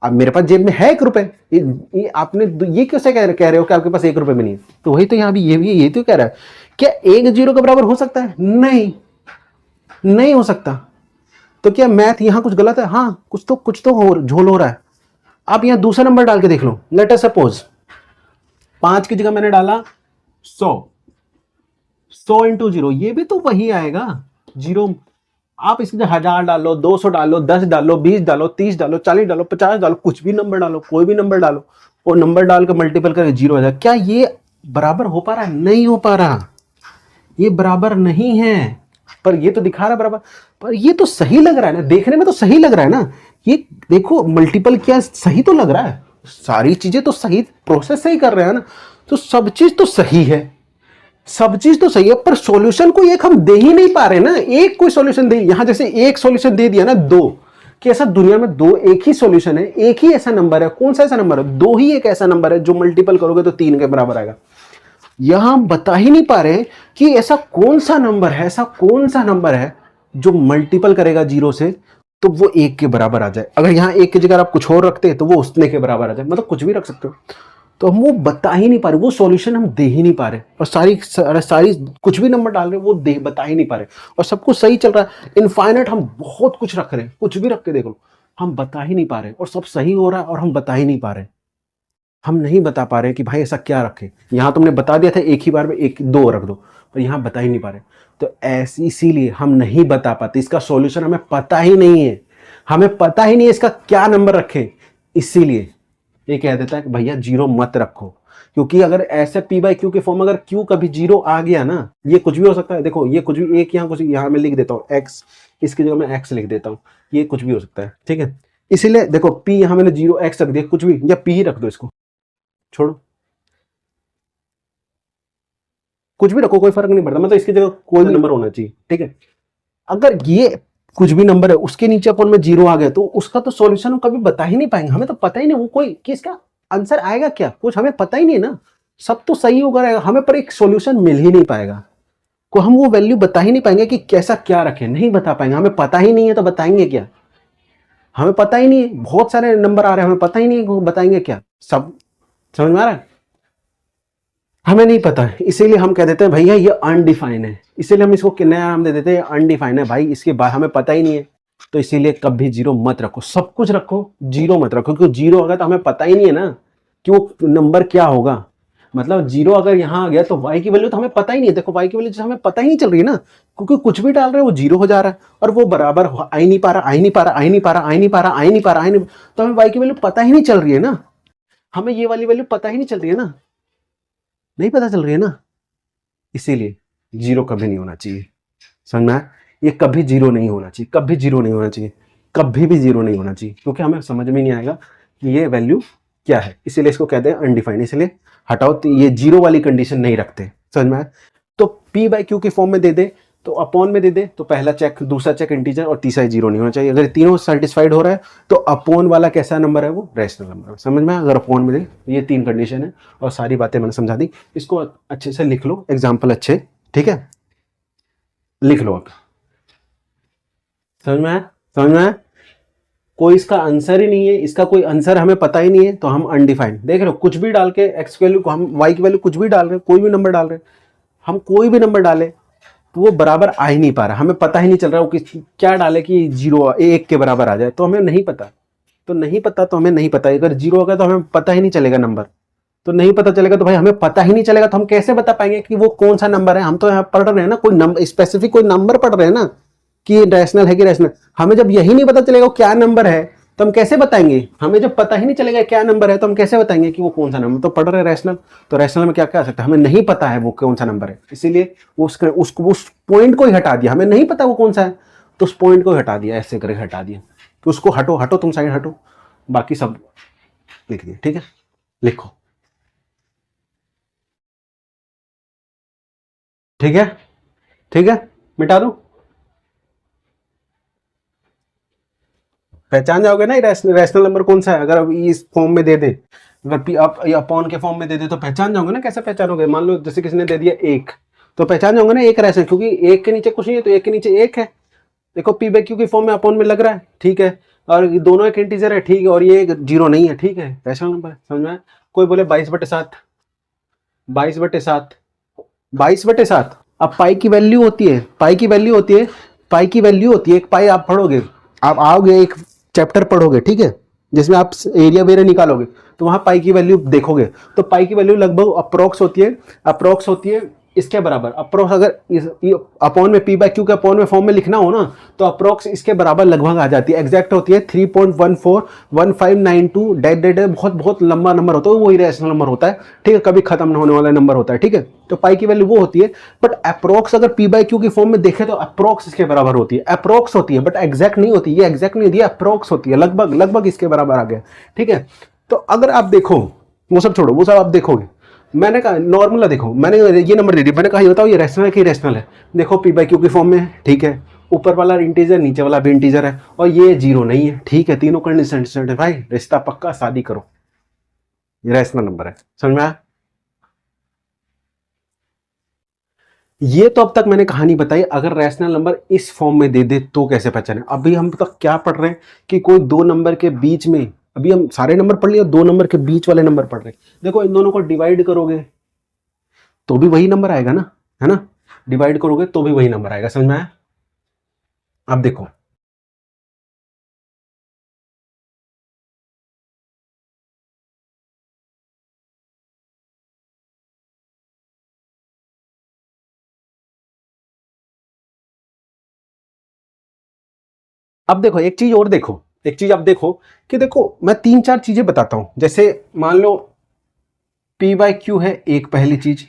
अब मेरे पास जेब में है 1 रुपए, ये आपने ये कैसे कह रहे हो कि आपके पास 1 रुपए भी नहीं है। तो वही तो यहां भी ये तो कह रहा है, क्या एक जीरो के बराबर हो सकता है, नहीं नहीं हो सकता। तो क्या मैथ यहां कुछ गलत है, हाँ कुछ तो झोल हो रहा है। आप यहां दूसरा नंबर डाल के देख लो, लेट अस सपोज 5 की जगह मैंने डाला 100 इंटू जीरो, ये भी तो वही आएगा जीरो। आप इसके 1000 डालो, 200 डालो, 10 डालो, 20 डालो, 30 डालो, 40 डालो, 50 डालो, कुछ भी नंबर डालो, कोई भी नंबर डालो, और नंबर डाल के मल्टीपल करके जीरो आ जाए। क्या ये बराबर हो पा रहा है, नहीं हो पा रहा, ये बराबर नहीं है। पर ये तो दिखा रहा है बराबर, पर ये तो सही लग रहा है ना, देखने में तो सही लग रहा है ना। ये देखो मल्टीपल किया, सही तो लग रहा है, सारी चीजें तो सही प्रोसेस से ही कर रहे हैं ना, तो सब चीज तो सही है, सब चीज तो सही है। पर सॉल्यूशन को एक हम दे ही नहीं पा रहे ना, एक कोई सॉल्यूशन दे, यहां जैसे एक सॉल्यूशन दे दिया ना, दो, कि ऐसा दुनिया में दो एक ही सॉल्यूशन है, एक ही ऐसा नंबर है, कौन सा ऐसा नंबर है, दो ही एक ऐसा नंबर है जो मल्टीपल करोगे तो 3 के बराबर आएगा। यहां हम बता ही नहीं पा रहे कि ऐसा कौन सा नंबर है, ऐसा कौन सा नंबर है जो मल्टीपल करेगा जीरो से तो वो 1 के बराबर आ जाए। अगर यहां 1 की जगह आप कुछ और रखते तो वो उतने के बराबर आ जाए, मतलब कुछ भी रख सकते हो। तो हम वो बता ही नहीं पा रहे, वो सॉल्यूशन हम दे ही नहीं पा रहे, और सारी कुछ भी नंबर डाल रहे वो बता ही नहीं पा रहे, और सब कुछ सही चल रहा है। इनफाइनाइट हम बहुत कुछ रख रहे हैं, कुछ भी रख के देख लो, हम बता ही नहीं पा रहे, और सब सही हो रहा है और हम बता ही नहीं पा रहे। हम नहीं बता पा रहे कि भाई ऐसा क्या रखे। यहां तुमने बता दिया था एक ही बार में एक दो रख दो, पर यहां बता ही नहीं पा रहे। तो ऐसी इसीलिए हम नहीं बता पाते, इसका सॉल्यूशन हमें पता ही नहीं है, हमें पता ही नहीं है इसका क्या नंबर रखें। इसीलिए ये कह देता है कि भैया जीरो मत रखो, क्योंकि अगर ऐसे पी बाई क्यू के फॉर्म अगर क्यू कभी जीरो आ गया ना, ये कुछ भी हो सकता है। देखो ये कुछ भी, एक यहाँ कुछ यहाँ मैं लिख देता हूँ एक्स, इसकी जगह मैं एक्स लिख देता हूँ, ये कुछ भी हो सकता है, ठीक है। इसीलिए देखो पी यहाँ मैंने जीरो एक्स रख दिया, कुछ भी, या पी ही रख दो, इसको छोड़ो, कुछ भी रखो, कोई फर्क नहीं पड़ता, मतलब इसकी जगह कोई भी नंबर होना चाहिए, ठीक है। अगर ये कुछ भी नंबर है उसके नीचे अपन में जीरो आ गया तो उसका तो सॉल्यूशन हम कभी बता ही नहीं पाएंगे, हमें तो पता ही नहीं वो कोई कि इसका आंसर आएगा क्या, कुछ हमें पता ही नहीं ना। सब तो सही होगा रहेगा, हमें पर एक सॉल्यूशन मिल ही नहीं पाएगा, को हम वो वैल्यू बता ही नहीं पाएंगे कि कैसा क्या रखें, नहीं बता पाएंगे, हमें पता ही नहीं है तो बताएंगे क्या, हमें पता ही नहीं है, बहुत सारे नंबर आ रहे हैं हमें पता ही नहीं है, बताएंगे क्या, सब समझ में आ रहा है, हमें नहीं पता है, इसीलिए हम कह देते हैं भैया ये अनडिफाइन है, इसीलिए हम इसको नया नाम दे देते हैं अनडिफाइन है भाई, इसके बाद हमें पता ही नहीं है, तो इसीलिए कभी जीरो मत रखो, सब कुछ रखो जीरो मत रखो, क्योंकि जीरो होगा तो हमें पता ही नहीं है ना कि वो नंबर क्या होगा, मतलब जीरो अगर यहाँ आ गया तो y की वैल्यू तो हमें पता ही नहीं है, देखो y की वैल्यू हमें पता ही नहीं चल रही है ना, क्योंकि कुछ भी डाल रहे हैं वो जीरो हो जा रहा है, और वो बराबर आ ही नहीं पा रहा, आ ही नहीं पा रहा, आ ही नहीं पा रहा, आ ही नहीं पा रहा, आ ही नहीं पा रहा, आ ही नहीं, तो हमें y की वैल्यू पता ही नहीं चल रही है ना, हमें ये वाली वैल्यू पता ही नहीं चल रही है ना, नहीं पता चल रही है ना, इसीलिए जीरो कभी नहीं होना चाहिए, समझ में आया? ये कभी जीरो नहीं होना चाहिए, कभी जीरो नहीं होना चाहिए, कभी भी जीरो नहीं होना चाहिए, क्योंकि हमें समझ में नहीं आएगा कि ये वैल्यू क्या है, इसीलिए इसको कहते हैं अनडिफाइंड, इसलिए हटाओ, तो ये जीरो वाली कंडीशन नहीं रखते, समझ में आया? तो p बाई क्यू की फॉर्म में दे दे तो अपॉन में दे दे, तो पहला चेक, दूसरा चेक इंटीजर, और तीसरा जीरो नहीं होना चाहिए, अगर तीनों सेटिस्फाइड हो रहा है तो अपॉन वाला कैसा नंबर है, वो रैशनल नंबर है, समझ में? अगर अपॉन में दे, ये तीन कंडीशन है, और सारी बातें मैंने समझा दी, इसको अच्छे से लिख लो, एग्जाम्पल अच्छे, ठीक है, लिख लो आप, समझ में आया? समझ में आया? कोई इसका आंसर ही नहीं है, इसका कोई आंसर हमें पता ही नहीं है, तो हम अनडिफाइंड, देख रहे हो, कुछ भी डाल के एक्स की वैल्यू, हम वाई की वैल्यू कुछ भी डाल रहे हैं, कोई भी नंबर डाल रहे हैं, हम कोई भी नंबर डाले तो वो बराबर आ ही नहीं पा रहा, हमें पता ही नहीं चल रहा वो क्या डाले कि जीरो एक के बराबर आ जाए, तो हमें नहीं पता, तो नहीं पता तो हमें नहीं पता, अगर जीरो होगा तो हमें पता ही नहीं चलेगा नंबर, तो नहीं पता चलेगा तो भाई हमें पता ही नहीं चलेगा, तो हम कैसे बता पाएंगे कि वो कौन सा नंबर है, हम तो यहाँ पढ़ रहे हैं ना, कोई नंबर स्पेसिफिक कोई नंबर पढ़ रहे हैं ना कि रैशनल है कि रैशनल, हमें जब यही नहीं पता चलेगा क्या नंबर है तो हम कैसे बताएंगे, हमें जब पता ही नहीं चलेगा क्या नंबर है तो हम कैसे बताएंगे कि वो कौन सा नंबर, तो पढ़ रहे हैं रैशनल, तो रैशनल में क्या क्या आ सकता है, हमें नहीं पता है वो कौन सा नंबर है, इसीलिए उस पॉइंट को ही हटा दिया, हमें नहीं पता वो कौन सा है तो उस पॉइंट को हटा दिया, ऐसे करके हटा दिया, तो उसको हटो हटो, तुम साइड हटो, बाकी सब लिख दिए, ठीक है, लिखो, ठीक है, ठीक है, मिटा दो, पहचान जाओगे ना रैशनल नंबर कौन सा है, अगर अब इस फॉर्म में दे दे, अगर पी आप अपॉन के फॉर्म में दे दे तो पहचान जाओगे ना, कैसे पहचानोगे, मान लो जैसे किसी ने दे दिया एक, तो पहचान जाओगे ना एक रैशनल, क्योंकि एक के नीचे कुछ नहीं है तो एक के नीचे एक है, देखो पी बाई क्यू की फॉर्म में अपॉन में लग रहा है, ठीक है, और ये दोनों एक इंटीजर है, ठीक है, और ये जीरो नहीं है, ठीक है, रैशनल नंबर, समझ में? कोई बोले 22/7, 22/7, 22/7, अब पाई की वैल्यू होती है, पाई की वैल्यू होती है, पाई की वैल्यू होती है, एक पाई आप पढ़ोगे, आप आओगे एक चैप्टर पढ़ोगे, ठीक है, जिसमें आप एरिया वेरिया निकालोगे, तो वहां पाई की वैल्यू देखोगे, तो पाई की वैल्यू लगभग अप्रोक्स होती है इसके बराबर, अप्रोक्स अगर अपॉन में पी बाई क्यू के अपॉन में फॉर्म में लिखना हो ना तो अप्रोक्स इसके बराबर लगभग आ जाती है, एग्जैक्ट होती है 3.141592 डेड डेड, बहुत बहुत लंबा नंबर होता है, वही रैशनल नंबर होता है, ठीक है, कभी खत्म ना होने वाला नंबर होता है, ठीक है, तो पाई की वैल्यू वो होती है, बट अप्रोक्स अगर पी बाई क्यू की फॉर्म में देखे तो अप्रोक्स इसके बराबर होती है, अप्रोक्स होती है, बट एग्जैक्ट नहीं होती, ये एग्जैक्ट नहीं होती है, अप्रोक्स होती है, लगभग लगभग इसके बराबर आ गया, ठीक है, तो अगर आप देखो, वो सब छोड़ो, वो सब आप देखोगे, मैंने कहा नॉर्मल है, देखो मैंने ये नंबर दे दिया, मैंने कहा ये बताओ ये रैशनल है कि रैशनल है, देखो पी बाई क्यू की फॉर्म में है, ठीक है, ऊपर वाला इंटीजर नीचे वाला भी इंटीजर है, और ये जीरो नहीं है, ठीक है, तीनों कंडीशन है भाई, रिश्ता पक्का, शादी करो, ये रैशनल नंबर है, समझ में आया? ये तो अब तक मैंने कहानी बताई, अगर रैशनल नंबर इस फॉर्म में दे दे तो कैसे पहचाने, अभी हम तक क्या पढ़ रहे हैं कि कोई दो नंबर के बीच में, अभी हम सारे नंबर पढ़ लिए, दो नंबर के बीच वाले नंबर पढ़ रहे हैं, देखो इन दोनों को डिवाइड करोगे तो भी वही नंबर आएगा ना, है ना, डिवाइड करोगे तो भी वही नंबर आएगा, समझ में आया? अब देखो, अब देखो एक चीज और देखो, एक चीज आप देखो कि देखो मैं तीन चार चीजें बताता हूं, जैसे मान लो पी बाई क्यू है एक पहली चीज,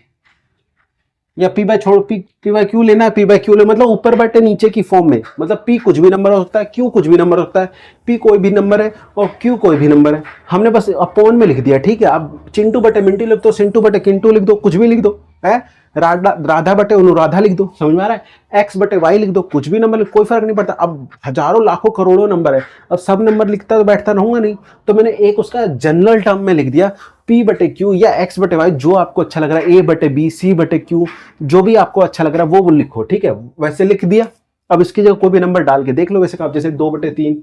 या पी बाई छोड़, पी बाई क्यू लेना है, पी बाई क्यू ले, मतलब ऊपर बटे नीचे की फॉर्म में, मतलब पी कुछ भी नंबर हो सकता है, क्यू कुछ भी नंबर हो सकता है, पी कोई भी नंबर है और क्यू कोई भी नंबर है, हमने बस अपॉन में लिख दिया, ठीक है, अब चिंटू बटे मिंटू लिख दो, सिंटू बटे किंटू लिख दो, कुछ भी लिख दो, है, राधा बटे अनुराधा लिख दो, समझ में आ रहा है, एक्स बटे वाई लिख दो, कुछ भी नंबर कोई फर्क नहीं पड़ता। अब हजारों लाखों करोड़ों नंबर है, अब सब नंबर लिखता तो बैठता रहूंगा नहीं, तो मैंने एक उसका जनरल टर्म में लिख दिया, पी बटे क्यू या एक्स बटे वाई, जो आपको अच्छा लग रहा है, ए बटे बी, सी बटे क्यू, जो भी आपको अच्छा लग रहा है वो लिखो, ठीक है, वैसे लिख दिया। अब इसकी जगह कोई भी नंबर डाल के देख लो, वैसे आप जैसे 2/3।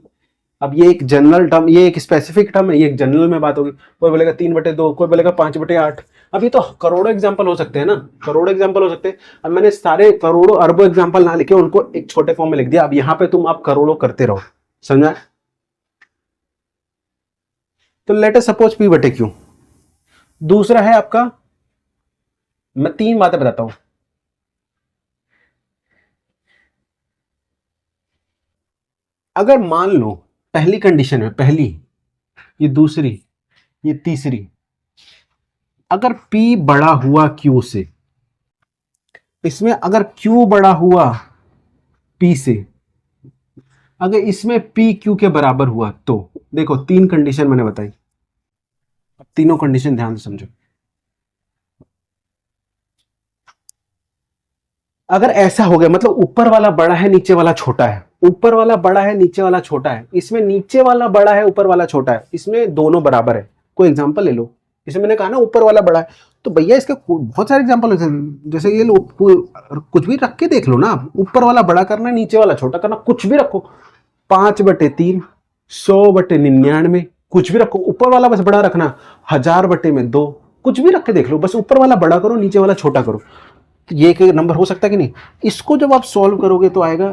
अब ये एक जनरल टर्म, ये एक स्पेसिफिक टर्म है, ये एक जनरल में बात होगी। कोई बोलेगा 3/2, कोई बोलेगा 5/8। अब ये तो करोड़ों एग्जांपल हो सकते हैं ना, करोड़ों एग्जांपल हो सकते हैं। अब मैंने सारे करोड़ों अरबों एग्जांपल ना लिखे, उनको एक छोटे फॉर्म में लिख दिया। अब यहाँ पे तुम आप करोड़ों करते रहो, समझा? तो लेट अस सपोज पी बटे क्यू। दूसरा है आपका, मैं 3 बातें बताता हूं। अगर मान लो पहली कंडीशन है, पहली, ये दूसरी, ये तीसरी, अगर P बड़ा हुआ Q से, इसमें अगर Q बड़ा हुआ P से, अगर इसमें P Q के बराबर हुआ, तो देखो 3 कंडीशन मैंने बताई, अब तीनों कंडीशन ध्यान से समझो। अगर ऐसा हो गया, मतलब ऊपर वाला बड़ा है नीचे वाला छोटा है, ऊपर वाला बड़ा है नीचे वाला छोटा है, इसमें नीचे वाला बड़ा है ऊपर वाला छोटा है, इसमें दोनों बराबर है। कोई एग्जांपल ले लो, जैसे मैंने कहा ना ऊपर वाला बड़ा है, तो भैया इसके बहुत सारे एग्जांपल होते हैं। जैसे ये लो, कुछ भी रख के देख लो ना, ऊपर वाला बड़ा करना, नीचे वाला छोटा करना, कुछ भी रखो, 5/3, 100/99, कुछ भी रखो, ऊपर वाला बस बड़ा रखना, 1000/2, कुछ भी रख के देख लो, बस ऊपर वाला बड़ा करो, नीचे वाला छोटा करो, ये एक नंबर हो सकता है कि नहीं। इसको जब आप सॉल्व करोगे तो आएगा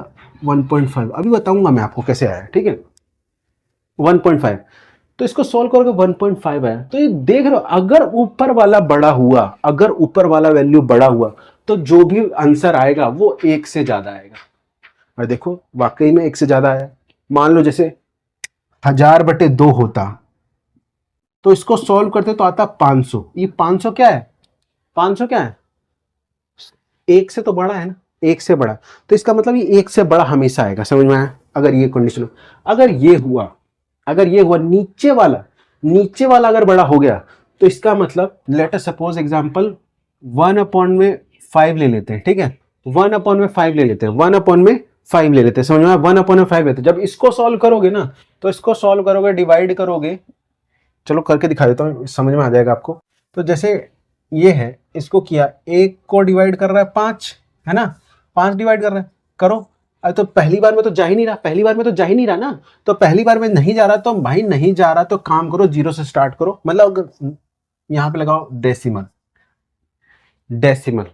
1.5। अभी बताऊंगा मैं आपको कैसे आया, ठीक है, 1.5। तो इसको सॉल्व करोगे 1.5 आया। तो ये देख रहे हो, अगर ऊपर वाला बड़ा हुआ, अगर ऊपर वाला वैल्यू बड़ा हुआ, तो जो भी आंसर आएगा वो 1 से ज्यादा आएगा। और देखो वाकई में 1 से ज्यादा आया। मान लो जैसे 1000/2 होता, तो इसको सॉल्व करते तो आता 500। ये 500 क्या है, 500 क्या है, 1 से तो बड़ा है ना, 1 से बड़ा, तो इसका मतलब ये 1 से बड़ा हमेशा आएगा, समझ में आया? अगर ये कंडीशन हो, अगर ये हुआ, अगर ये हुआ नीचे वाला अगर बड़ा हो गया, तो इसका मतलब लेट अस सपोज एग्जांपल 1/5 ले लेते हैं, ठीक है, 1/5 ले लेते हैं, 1/5 ले लेते हैं, समझ में आया? 1/5 लेते हैं। जब इसको सॉल्व करोगे ना, तो इसको सॉल्व करोगे, डिवाइड करोगे, चलो करके दिखा देता हूँ, समझ में आ जाएगा आपको। तो जैसे ये है, इसको किया, 1 को डिवाइड कर रहा है 5, है ना, 5 डिवाइड कर रहा है, करो। अरे तो पहली बार में तो जा ही नहीं रहा, पहली बार में तो जा ही नहीं रहा ना, तो पहली बार में नहीं जा रहा, तो भाई नहीं जा रहा तो काम करो, 0 से स्टार्ट करो, मतलब यहां पे लगाओ डेसिमल। डेसिमल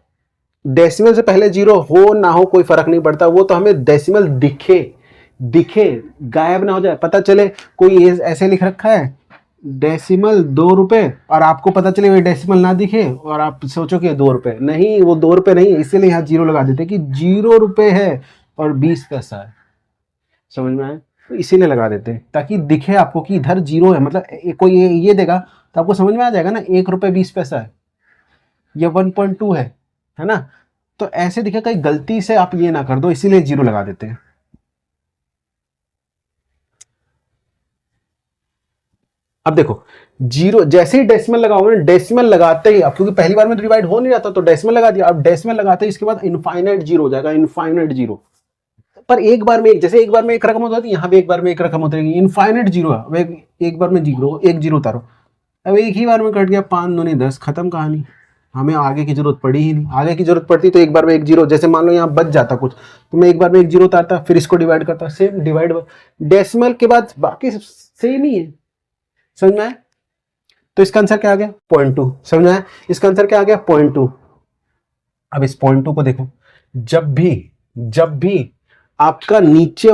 डेसिमल से पहले 0 हो ना हो कोई फर्क नहीं पड़ता, वो तो हमें डेसिमल दिखे, दिखे, गायब ना हो जाए, पता चले कोई ऐसे लिख रखा है डेसिमल 2 रुपए, और आपको पता चले वो डेसिमल ना दिखे और आप सोचो कि 2 रुपए, नहीं वो 2 रुपए नहीं, इसीलिए यहाँ 0 लगा देते कि 0 रुपए है और 20 पैसा है, समझ में आए? तो इसीलिए लगा देते हैं ताकि दिखे आपको कि इधर 0 है, मतलब कोई ये देगा तो आपको समझ में आ जाएगा ना, 1 रुपए 20 पैसा है, ये 1.2 है ना। तो ऐसे दिखे, कहीं गलती से आप ये ना कर दो, इसीलिए 0 लगा देते हैं। अब देखो 0 जैसे ही डेसिमल लगाओगे ना, डेसिमल लगाते ही, अब क्योंकि पहली बार में तो डिवाइड हो नहीं जाता, तो डेसिमल लगा दिया, अब डेसिमल लगाते ही इसके बाद इनफाइनाइट 0 हो जाएगा, इनफाइनाइट 0। पर एक बार में एक, जैसे एक बार में एक रकम होता है, यहाँ पे एक बार में एक रकम होती है, इनफाइनाइट 0 है। अब एक बार में 0, एक 0 उतारो, अब एक ही बार में कट गया, 5 दूनी 10, खत्म कहानी। हमें आगे की जरूरत पड़ी ही नहीं, आगे की जरूरत पड़ती तो एक बार में एक 0, जैसे मान लो यहाँ बच जाता कुछ, तो मैं एक बार में एक 0 उतारता, फिर इसको डिवाइड करता, सेम डिवाइड, डेसिमल के बाद बाकी सेम ही है, समझ में आया? तो इसका आंसर क्या आ गया, 0.2, समझ में आया? इसका आंसर क्या आ गया, 0.2। अब इस 0.2 को देखो, जब भी आपका नीचे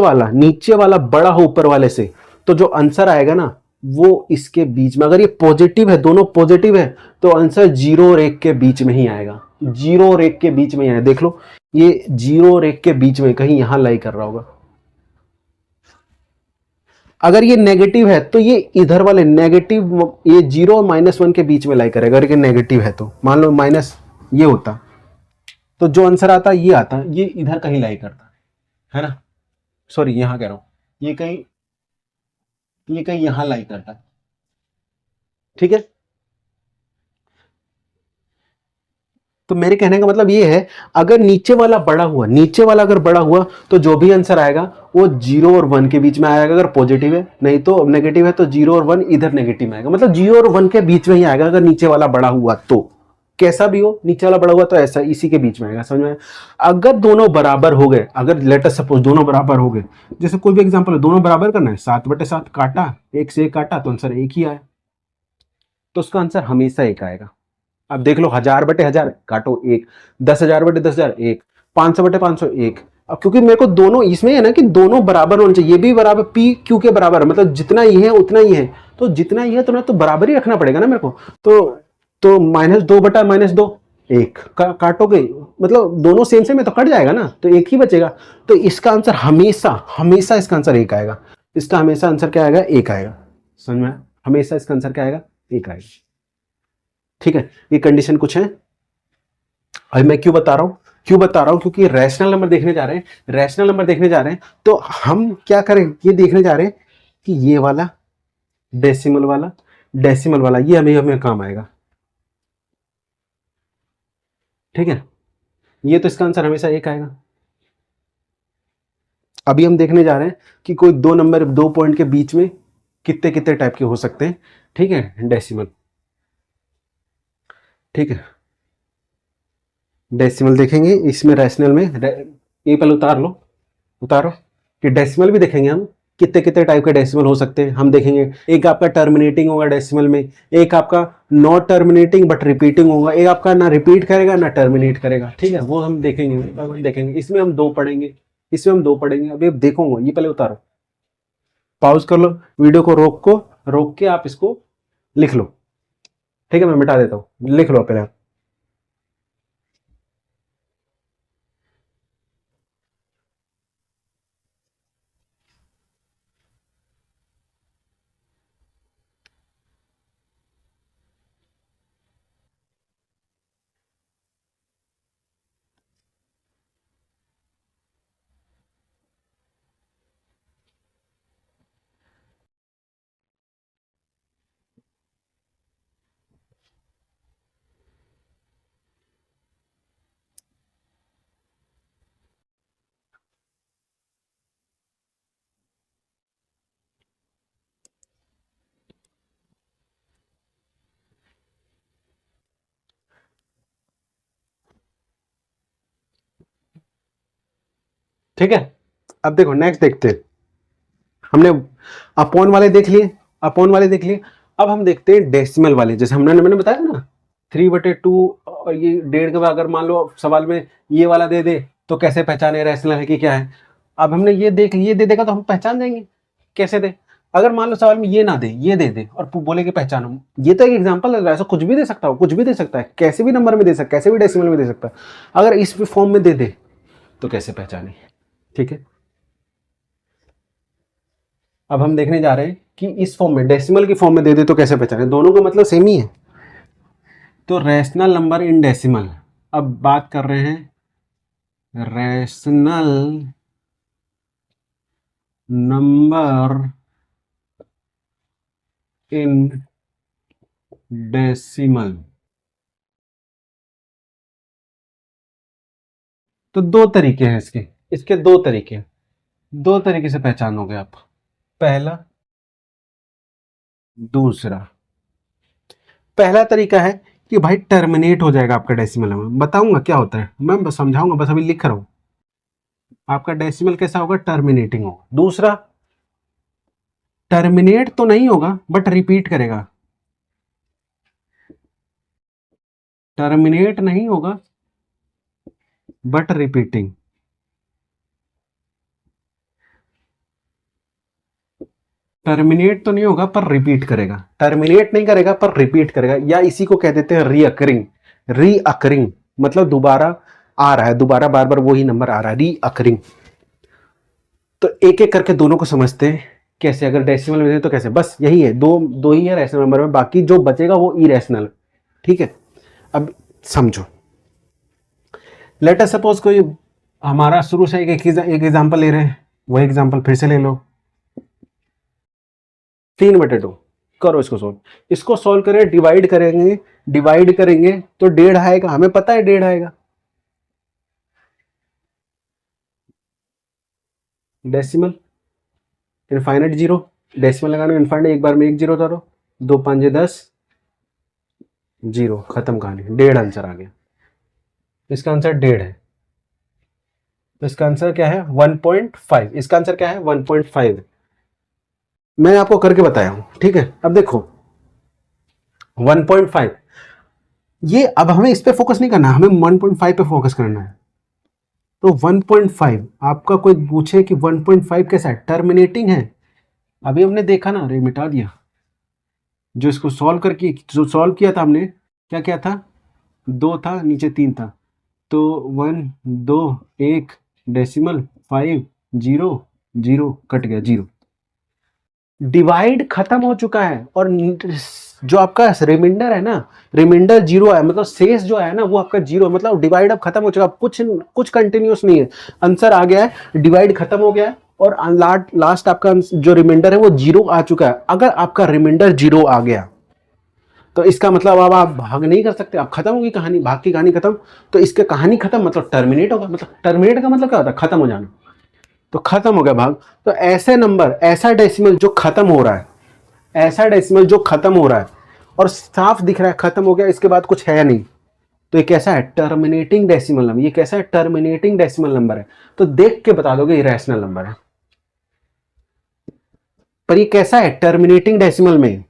वाला बड़ा हो ऊपर वाले से, तो जो आंसर आएगा ना वो इसके बीच में, अगर ये पॉजिटिव है, दोनों पॉजिटिव है, तो आंसर 0 और 1 के बीच में ही आएगा, 0 और 1 के बीच में ही आएगा। देख लो ये 0 और 1 के बीच में कहीं यहां लाई कर रहा होगा। अगर ये नेगेटिव है तो ये इधर वाले नेगेटिव, ये 0 और -1 के बीच में लाई करेगा। अगर ये नेगेटिव है तो मान लो माइनस ये होता, तो जो आंसर आता ये आता, ये इधर कहीं लाई करता है ना, सॉरी यहां कह रहा हूं, ये कहीं यहां लाई करता, ठीक है। तो मेरे कहने का मतलब ये है, अगर नीचे वाला बड़ा हुआ, नीचे वाला अगर बड़ा हुआ तो जो भी आंसर आएगा वो 0 और 1 के बीच में आएगा अगर पॉजिटिव है, नहीं तो नेगेटिव है तो 0 और 1 इधर नेगेटिव में आएगा, मतलब 0 और 1 के बीच में ही आएगा अगर नीचे वाला बड़ा हुआ तो। कैसा भी हो, नीचे वाला बड़ा हुआ तो ऐसा इसी के बीच में आएगा, समझ में? अगर दोनों बराबर हो गए, अगर लेट अस सपोज दोनों बराबर हो गए, जैसे कोई भी एग्जांपल है, दोनों बराबर करना है, 7/7 काटा, 1 से 1 काटा तो आंसर 1 ही आया, तो उसका आंसर हमेशा 1 आएगा। अब देख लो, 1000/1000 काटो 1, 10,000/10,000 1, 500/500 1। अब क्योंकि मेरे को दोनों इसमें है ना कि दोनों बराबर होने चाहिए, ये भी बराबर पी क्यू के बराबर है, मतलब जितना ये है उतना ही है, तो जितना ही है तो बराबर ही रखना पड़ेगा ना मेरे को। तो -2/-2 1 काटोगे, मतलब दोनों सेम सेम है तो कट जाएगा ना, तो 1 ही बचेगा। तो इसका आंसर हमेशा हमेशा इसका आंसर 1 आएगा, इसका हमेशा आंसर क्या आएगा? 1 आएगा, समझ में? हमेशा इसका आंसर क्या आएगा? 1 आएगा, ठीक है। ये कंडीशन कुछ है। अभी मैं क्यों बता रहा हूं क्योंकि रैशनल नंबर देखने जा रहे हैं, तो हम क्या करें, ये देखने जा रहे हैं कि ये वाला डेसिमल वाला ये हमें काम आएगा, ठीक है। ये तो इसका आंसर हमेशा 1 आएगा। अभी हम देखने जा रहे हैं कि कोई दो नंबर, 2 पॉइंट के बीच में कितने कितने टाइप के हो सकते हैं, ठीक है, डेसिमल, ठीक है। डेसिमल देखेंगे इसमें, रैशनल में ये पहले उतारो कि डेसिमल भी देखेंगे हम, कितने कितने टाइप के डेसिमल हो सकते हैं हम देखेंगे। एक आपका टर्मिनेटिंग होगा डेसिमल में, एक आपका नॉट टर्मिनेटिंग बट रिपीटिंग होगा, एक आपका ना रिपीट करेगा ना टर्मिनेट करेगा, ठीक है, वो हम देखेंगे। इसमें हम दो पढ़ेंगे। अभी देखो, ये पहले उतारो, पॉज कर लो वीडियो को, रोक के आप इसको लिख लो, ठीक है। मैं मिटा देता हूँ, लिख लो पहले आप। ठीक है, अब देखो नेक्स्ट देखते हैं। हमने अपॉन वाले देख लिए, अब हम देखते हैं डेसिमल वाले। जैसे मैंने बताया ना 3/2, और ये 1.5 के बाद अगर मान लो सवाल में ये वाला दे दे तो कैसे पहचाने रैशनल है कि क्या है। अब हमने ये दे देगा तो हम पहचान जाएंगे कैसे दे। अगर मान लो सवाल में ये ना दे, ये दे दे और बोले कि पहचानो, ये तो एक एग्जांपल है, ऐसा कुछ भी दे सकता है, कैसे भी नंबर में दे सकता है, कैसे भी डेसिमल में दे सकता है। अगर इस फॉर्म में दे दे तो कैसे पहचाने, ठीक है। अब हम देखने जा रहे हैं कि इस फॉर्म में, डेसिमल की फॉर्म में दे दे तो कैसे पहचाने, दोनों का मतलब सेम ही है। तो रैशनल नंबर इन डेसिमल, अब बात कर रहे हैं रैशनल नंबर इन डेसिमल। तो दो तरीके हैं इसके दो तरीके से पहचानोगे आप। पहला, दूसरा। पहला तरीका है कि भाई टर्मिनेट हो जाएगा आपका डेसिमल में, बताऊंगा क्या होता है, मैं बस समझाऊंगा, बस अभी लिख रहा हूं। आपका डेसिमल कैसा होगा? टर्मिनेटिंग होगा। दूसरा, टर्मिनेट तो नहीं होगा बट रिपीट करेगा, टर्मिनेट नहीं होगा बट रिपीटिंग। टर्मिनेट तो नहीं होगा पर रिपीट करेगा, टर्मिनेट नहीं करेगा पर रिपीट करेगा, या इसी को कह देते हैं रीअकरिंग, मतलब दोबारा आ रहा है, दोबारा बार बार वही नंबर आ रहा है, रीअकरिंग। तो एक एक करके दोनों को समझते हैं कैसे। अगर डेसिमल में तो कैसे, बस यही है, दो ही है रैशनल नंबर में, बाकी जो बचेगा वो इरेशनल, ठीक है। अब समझो, लेट अस सपोज कोई हमारा शुरू से एक एग्जांपल ले रहे हैं, वही एग्जांपल फिर से ले लो, 3/2। करो इसको सोल्व, इसको सोल्व करें, डिवाइड करेंगे तो 1.5 आएगा, हमें पता है 1.5 आएगा। डेसिमल इनफाइनाइट जीरो, डेसिमल लगाना इनफाइनाइट, एक बार में 1 जीरो उतारो, 2 5 10 जीरो, खत्म कहानी। 1.5 आंसर आ गया, इसका आंसर 1.5 है। इसका आंसर क्या है 1.5, इसका आंसर क्या है 1.5। मैं आपको करके बताया हूं, ठीक है। अब देखो 1.5, ये अब हमें इस पे फोकस नहीं करना, हमें 1.5 पे फोकस करना है। तो 1.5 आपका कोई पूछे कि 1.5 कैसा है, टर्मिनेटिंग है, अभी हमने देखा ना, अरे मिटा दिया, जो इसको सॉल्व करके जो सॉल्व किया था हमने, क्या क्या था, 2 था, नीचे 3 था, तो 1 2 1 डेसिमल 5 0 0 कट गया 0। डिवाइड खत्म हो चुका है और जो आपका रिमाइंडर है ना, रिमाइंडर 0 है, मतलब शेष जो है ना वो आपका 0, मतलब डिवाइड अब खत्म हो चुका, कुछ कंटिन्यूस नहीं है, आंसर आ गया है, डिवाइड खत्म हो गया है और लास्ट आपका जो रिमाइंडर है वो 0 आ चुका है। अगर आपका रिमाइंडर 0 आ गया तो इसका मतलब अब आप भाग नहीं कर सकते, आप खत्म होगी कहानी, भाग की कहानी खत्म। तो इसके कहानी खत्म मतलब टर्मिनेट होगा, मतलब टर्मिनेट का मतलब क्या होता है, खत्म हो जाना, तो खत्म हो गया भाग। तो ऐसे नंबर, ऐसा डेसिमल जो खत्म हो रहा है, ऐसा डेसिमल जो खत्म हो रहा है और साफ दिख रहा है खत्म हो गया, इसके बाद कुछ है नहीं, तो ये कैसा है, टर्मिनेटिंग डेसिमल नंबर। ये कैसा है, टर्मिनेटिंग डेसिमल नंबर है। तो देख के बता दोगे ये रैशनल नंबर है, पर ये कैसा है, टर्मिनेटिंग डेसिमल में,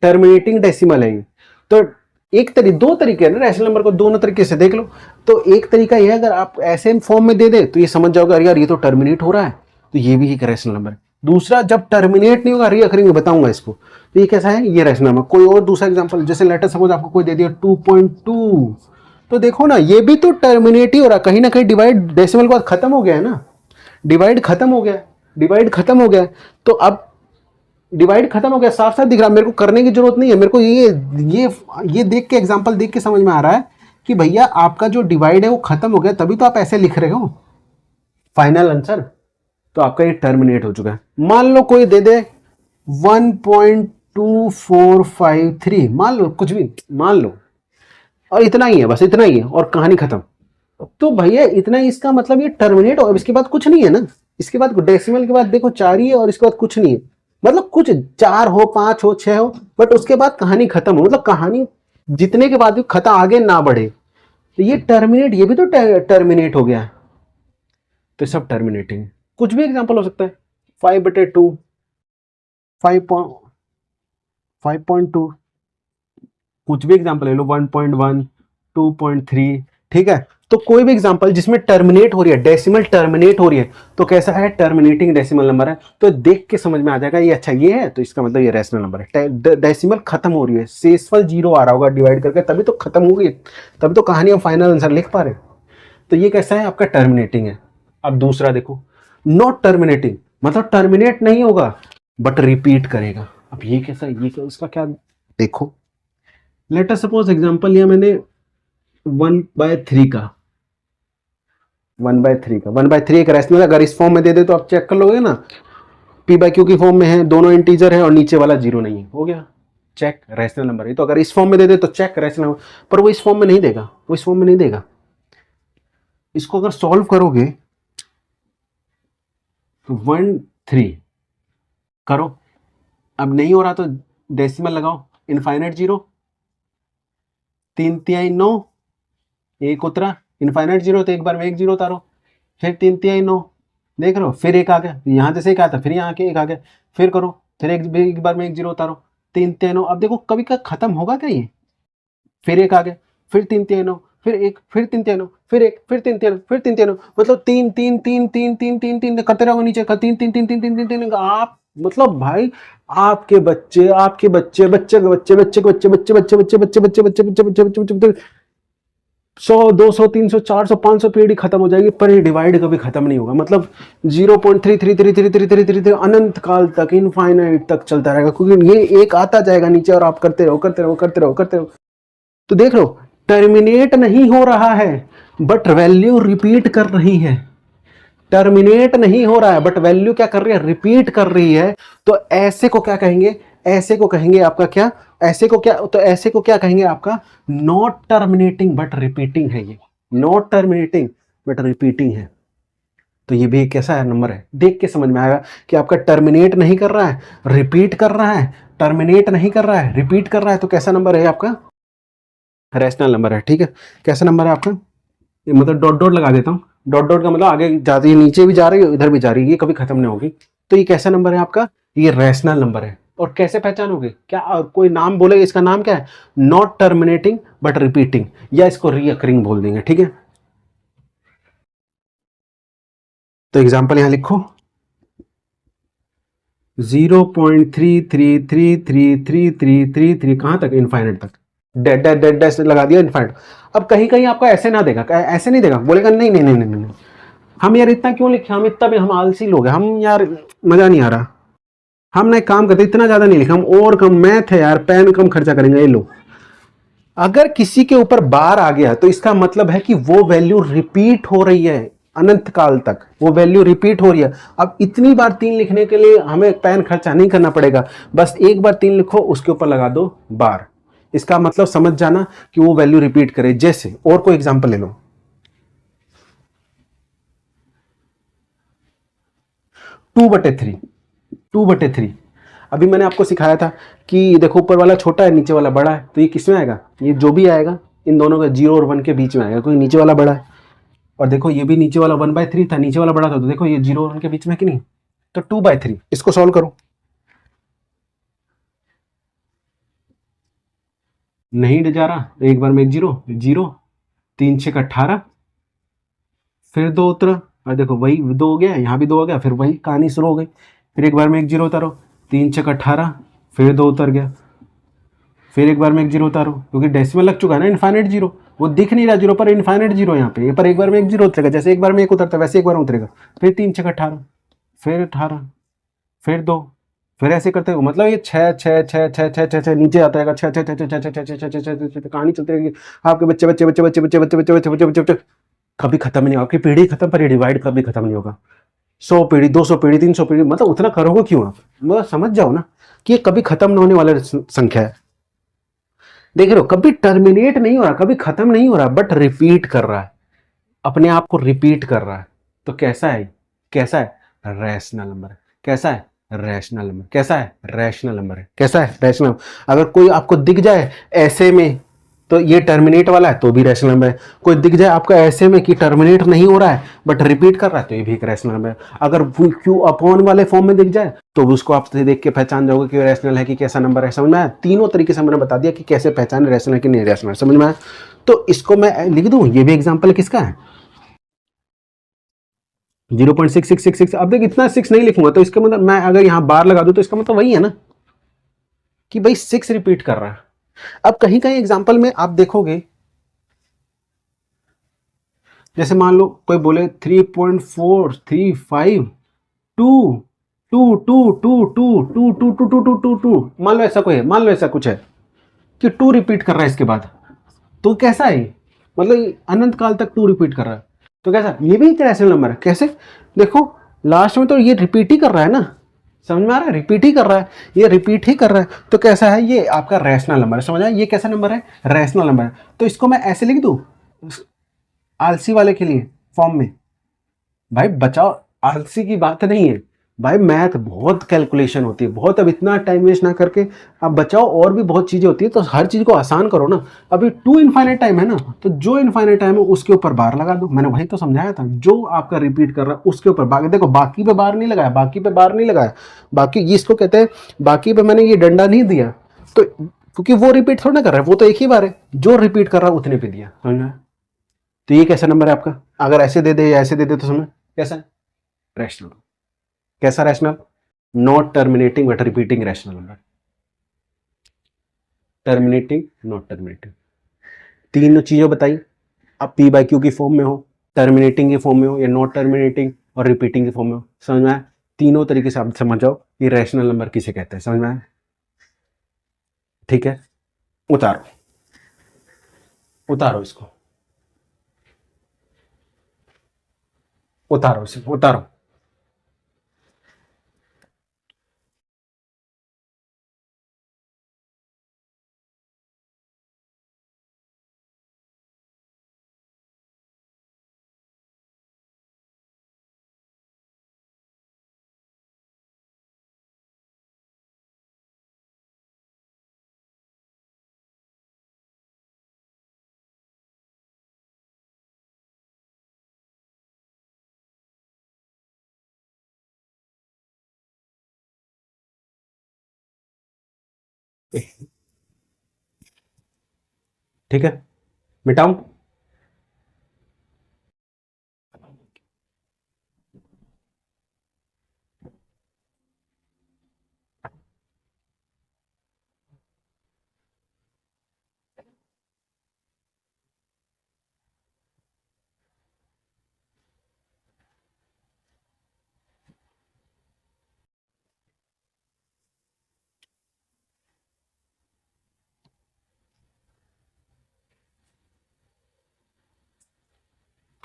टर्मिनेटिंग डेसिमल है। तो दो तरीके हैं ना रैशनल नंबर को, दोनों तरीके से देख लो। तो एक तरीका ये है, अगर आप ऐसे फॉर्म में दे दे तो ये समझ जाओगे अरे यार ये तो टर्मिनेट हो रहा है, तो ये भी एक रैशनल नंबर है। दूसरा, जब टर्मिनेट नहीं होगा, रीअकरिंग बताऊंगा इसको, तो ये कैसा है, ये रैशनल नंबर। कोई और दूसरा एग्जांपल, जैसे लेटर सपोज आपको कोई दे दिया 2.2, तो देखो ना ये भी तो टर्मिनेट ही हो रहा है, कहीं ना कहीं डिवाइड डेसिमल के बाद खत्म हो गया है ना, डिवाइड खत्म हो गया, डिवाइड खत्म हो गया। तो अब डिवाइड खत्म हो गया, साफ साफ दिख रहा है, मेरे को करने की जरूरत नहीं है, मेरे को ये देख के, एग्जांपल देख के समझ में आ रहा है कि भैया आपका जो डिवाइड है वो खत्म हो गया, तभी तो आप ऐसे लिख रहे हो फाइनल आंसर। तो आपका ये टर्मिनेट हो चुका है। मान लो कोई दे दे 1.2453, मान लो कुछ भी मान लो, और इतना ही है, बस इतना ही है और कहानी खत्म। तो भैया इतना ही, इसका मतलब ये टर्मिनेट हो, इसके बाद कुछ नहीं है ना, इसके बाद डेसिमल के बाद देखो 4 ही है और इसके बाद कुछ नहीं है, मतलब कुछ 4 हो 5 हो 6 हो, बट उसके बाद कहानी खत्म हो, मतलब कहानी जितने के बाद भी खत्म, आगे ना बढ़े, तो ये टर्मिनेट, ये भी तो टर्मिनेट हो गया है। तो सब टर्मिनेटिंग, कुछ भी एग्जांपल हो सकता है, 5/2, 5.2, कुछ भी एग्जांपल ले लो, 1.1, 2.3, ठीक है। तो कोई भी एग्जांपल जिसमें टर्मिनेट हो रही है, डेसिमल टर्मिनेट हो रही है, तो कैसा है, टर्मिनेटिंग डेसिमल नंबर है। तो देख के समझ में आ जाएगा ये, अच्छा ये है, तो इसका मतलब ये रैशनल नंबर है। डेसिमल खत्म हो रही है, शेषफल 0 आ रहा होगा डिवाइड करके, तभी तो खत्म हो गई, तभी तो कहानी हम फाइनल आंसर लिख पा रहे। तो ये कैसा है, आपका टर्मिनेटिंग है। अब दूसरा देखो, नॉट टर्मिनेटिंग, मतलब टर्मिनेट नहीं होगा बट रिपीट करेगा। अब ये कैसा, ये उसका क्या, देखो लेट अस सपोज एग्जांपल लिया मैंने 1/3 का, 1/3 एक रैशनल, अगर इस फॉर्म में दे दे तो आप चेक कर लोगे ना, p/q की फॉर्म में है, दोनों इंटीजर है और नीचे वाला 0 नहीं है, हो गया चेक, रैशनल नंबर है। तो अगर इस फॉर्म में दे दे तो चेक, रैशनल नंबर, पर वो इस फॉर्म में नहीं देगा, वो इस फॉर्म में नहीं देगा। इसको अगर सॉल्व करोगे तो 1/3 करो, अब नहीं हो रहा तो डेसिमल लगाओ, इनफाइनाइट 0, 3/3 9, एक उतरा, इनफाइनाइट 0 तो एक बार में 1 0 उतारो, फिर 3/3 9, देख रहे हो, फिर एक आ गया, यहाँ जैसे एक आता फिर यहाँ के एक आ गया, फिर करो, फिर एक बार में 1 0 उतारो, 3/3 9। अब देखो कभी का खत्म होगा क्या ये, फिर एक आ गया, फिर 3/3 9, फिर एक, फिर 3/3 9, फिर एक, फिर 3/3 9, फिर 3/3 9, मतलब 3 3 3 3 3 3 3 करते रहोगे नीचे का, 3 3 3 3 3 3 3, आप मतलब भाई आपके बच्चे, आपके बच्चे, बच्चे के बच्चे, बच्चे के बच्चे, बच्चे बच्चे बच्चे बच्चे बच्चे बच्चे बच्चे बच्चे बच्चे बच्चे 100 200 300 400 500 पीढ़ी खत्म हो जाएगी, पर ये डिवाइड कभी खत्म नहीं होगा, मतलब 0.33333333 अनंत काल तक, इनफाइनाइट तक चलता रहेगा, क्योंकि ये एक आता जाएगा नीचे और आप करते रहो करते रहो करते रहो करते रहो। तो देख लो टर्मिनेट नहीं हो रहा है बट वैल्यू रिपीट कर रही है, टर्मिनेट नहीं हो रहा है बट वैल्यू क्या कर रही है, रिपीट कर रही है। तो ऐसे को क्या कहेंगे, ऐसे को कहेंगे आपका क्या, ऐसे को क्या, तो ऐसे को क्या कहेंगे आपका नॉट टर्मिनेटिंग बट रिपीटिंग है, ये नॉट टर्मिनेटिंग बट रिपीटिंग है। तो ये भी एक कैसा है नंबर है, देख के समझ में आएगा कि आपका टर्मिनेट नहीं कर रहा है, रिपीट कर रहा है, टर्मिनेट नहीं कर रहा है, रिपीट कर रहा है, तो कैसा नंबर है आपका, रैशनल नंबर है। ठीक है, कैसा नंबर है आपका, ये मतलब डॉट डॉट लगा देता हूँ, डॉट डॉट का मतलब आगे जाती है, नीचे भी जा रही है इधर भी जा रही है, ये कभी खत्म नहीं होगी। तो ये कैसा नंबर है आपका, ये रैशनल नंबर है। और कैसे पहचानोगे, क्या कोई नाम बोले, इसका नाम क्या है, नॉट टर्मिनेटिंग बट रिपीटिंग, या इसको रीअकरिंग बोल देंगे। ठीक है, तो एग्जाम्पल यहां लिखो 0.333333 कहां तक, इनफाइनाइट तक, डेड डेड डेड डैश लगा दिया इनफाइनाइट। अब कहीं कहीं आपको ऐसे ना देगा, ऐसे नहीं देगा, बोलेगा नहीं नहीं नहीं नहीं नहीं, हम यार इतना क्यों लिखे, हम इतना भी हम आलसी लोग हैं, हम यार मजा नहीं आ रहा, हम ना एक काम करते इतना ज्यादा नहीं लिखा, हम और कम, मैथ है यार, पेन कम खर्चा करेंगे, ये लो। अगर किसी के ऊपर बार आ गया तो इसका मतलब है कि वो वैल्यू रिपीट हो रही है, अनंत काल तक वो वैल्यू रिपीट हो रही है। अब इतनी बार 3 लिखने के लिए हमें पेन खर्चा नहीं करना पड़ेगा, बस एक बार 3 लिखो, उसके ऊपर लगा दो बार, इसका मतलब समझ जाना कि वो वैल्यू रिपीट करे। जैसे और कोई एग्जांपल ले लो, 2/3, 2/3। अभी मैंने आपको सिखाया था कि देखो ऊपर वाला छोटा है, नीचे वाला बड़ा है, तो ये किसमें आएगा, ये जो भी आएगा इन दोनों का 0 और 1 के बीच में आएगा, कोई नीचे वाला बड़ा है। और देखो ये भी नीचे वाला 1/3 था, नीचे वाला बड़ा था, तो देखो ये 0 और 1 के बीच में कि नहीं, तो 2/3। इसको सॉल्व करो, नहीं जा रहा, एक बार में एक 0 0, 3 6 18, फिर 2 उतरा, और देखो वही 2 हो गया, यहाँ भी 2 हो गया, फिर वही कहानी शुरू हो गई, फिर एक बार में एक 0 उतारो, 3 6 18, फिर 2 उतर गया, फिर एक बार में एक 0 उतारो, क्योंकि डेसिमल लग चुका है ना, इनफाइनाइट 0, वो दिख नहीं रहा 0 पर, इनफाइनाइट 0 यहाँ पे, पर एक बार में एक 0 उतरेगा, जैसे एक बार में एक उतरता है वैसे एक बार में उतरेगा, फिर 3 6 18, फिर 18, फिर 2, फिर ऐसे करते हो, मतलब ये 6 6 6 6 6 6 6 नीचे आता है, 6 6 6 6 6 6 6 6 6 6 कहानी चलती रहेगी। आपके बच्चे बच्चे बच्चे बच्चे बच्चे बच्चे बच्चे बच्चे बच्चे बच्चे कभी खत्म नहीं होगा, आपकी पीढ़ी खत्म पर ये डिवाइड कभी खत्म नहीं होगा। 100 पीढ़ी, 200 पीढ़ी, 300 पीढ़ी, मतलब उतना करोगे क्यों आप, मतलब समझ जाओ ना कि ये कभी खत्म न होने वाला संख्या है। देख रहे हो, कभी टर्मिनेट नहीं हो रहा, कभी खत्म नहीं हो रहा, बट रिपीट कर रहा है, अपने आप को रिपीट कर रहा है। तो कैसा है, कैसा है, रैशनल नंबर है। कैसा है, रैशनल नंबर। कैसा है, रैशनल नंबर है। कैसा है, रैशनल। अगर कोई आपको दिख जाए ऐसे में तो ये टर्मिनेट वाला है, तो भी रैशनल नंबर है। कोई दिख जाए आपका ऐसे में कि टर्मिनेट नहीं हो रहा है बट रिपीट कर रहा है, तो ये भी एक रैशनल नंबर है। अगर क्यू अपॉन वाले फॉर्म में दिख जाए तो उसको आप देख के पहचान जाओगे कि रैशनल है कि कैसा नंबर है। समझ में आया, तीनों तरीके से मैंने बता दिया कि कैसे पहचान रैशनल है कि नहीं रैशनल। समझ में आया, तो इसको मैं लिख दूं, ये भी एग्जाम्पल किसका है, 0.6666। अब देख इतना 6 नहीं लिखूंगा, तो इसका मतलब मैं अगर यहां बार लगा दूं तो इसका मतलब वही है ना कि भाई 6 रिपीट कर रहा है। अब कहीं कहीं एग्जाम्पल में आप देखोगे, जैसे मान लो कोई बोले 3.435 2 2 2 2 2 2 2 2 2 2 2, मान लो ऐसा कोई है, मान लो ऐसा कुछ है कि 2 रिपीट कर रहा है इसके बाद, तो कैसा है, मतलब अनंत काल तक 2 रिपीट कर रहा है, तो कैसा, ये भी एक रैशनल नंबर है। कैसे, देखो लास्ट में तो ये रिपीट ही कर रहा है ना, समझ में आ रहा है, रिपीट ही कर रहा है, ये रिपीट ही कर रहा है, तो कैसा है, ये आपका रैशनल नंबर है। समझ आया, ये कैसा नंबर है, रैशनल नंबर है। तो इसको मैं ऐसे लिख दूं आलसी वाले के लिए फॉर्म में, भाई बचाओ, आलसी की बात नहीं है भाई, मैथ बहुत कैलकुलेशन होती है बहुत, अब इतना टाइम वेस्ट ना करके आप बचाओ, और भी बहुत चीजें होती है, तो हर चीज को आसान करो ना। अभी 2 इनफाइनाइट टाइम है ना, तो जो इनफाइनाइट टाइम है उसके ऊपर बार लगा दो, मैंने वही तो समझाया था, जो आपका रिपीट कर रहा है उसके ऊपर बार। देखो बाकी पे बार नहीं लगाया, बाकी पे बार नहीं लगाया, बाकी ये इसको कहते हैं, बाकी पे मैंने ये डंडा नहीं दिया, तो क्योंकि वो रिपीट थोड़ा ना कर रहा है, वो तो एक ही बार है, जो रिपीट कर रहा है उतने पे दिया। समझ, तो ये कैसा नंबर है आपका, अगर ऐसे दे दे या ऐसे दे दे तो समझ कैसा है, रैशनल। कैसा rational, not terminating but repeating rational number, terminating not terminating. तीनों चीजें बताई, आप पी बाई क्यू की फॉर्म में हो, टर्मिनेटिंग की फॉर्म में हो, या नॉट टर्मिनेटिंग और रिपीटिंग की फॉर्म में हो। समझ में आया, तीनों तरीके से आप समझ जाओ कि रैशनल नंबर किसे कहते हैं। समझ में आया, ठीक है, उतारो, उतारो इसको, उतारो इसे, उतारो। ठीक है, मिटाऊं?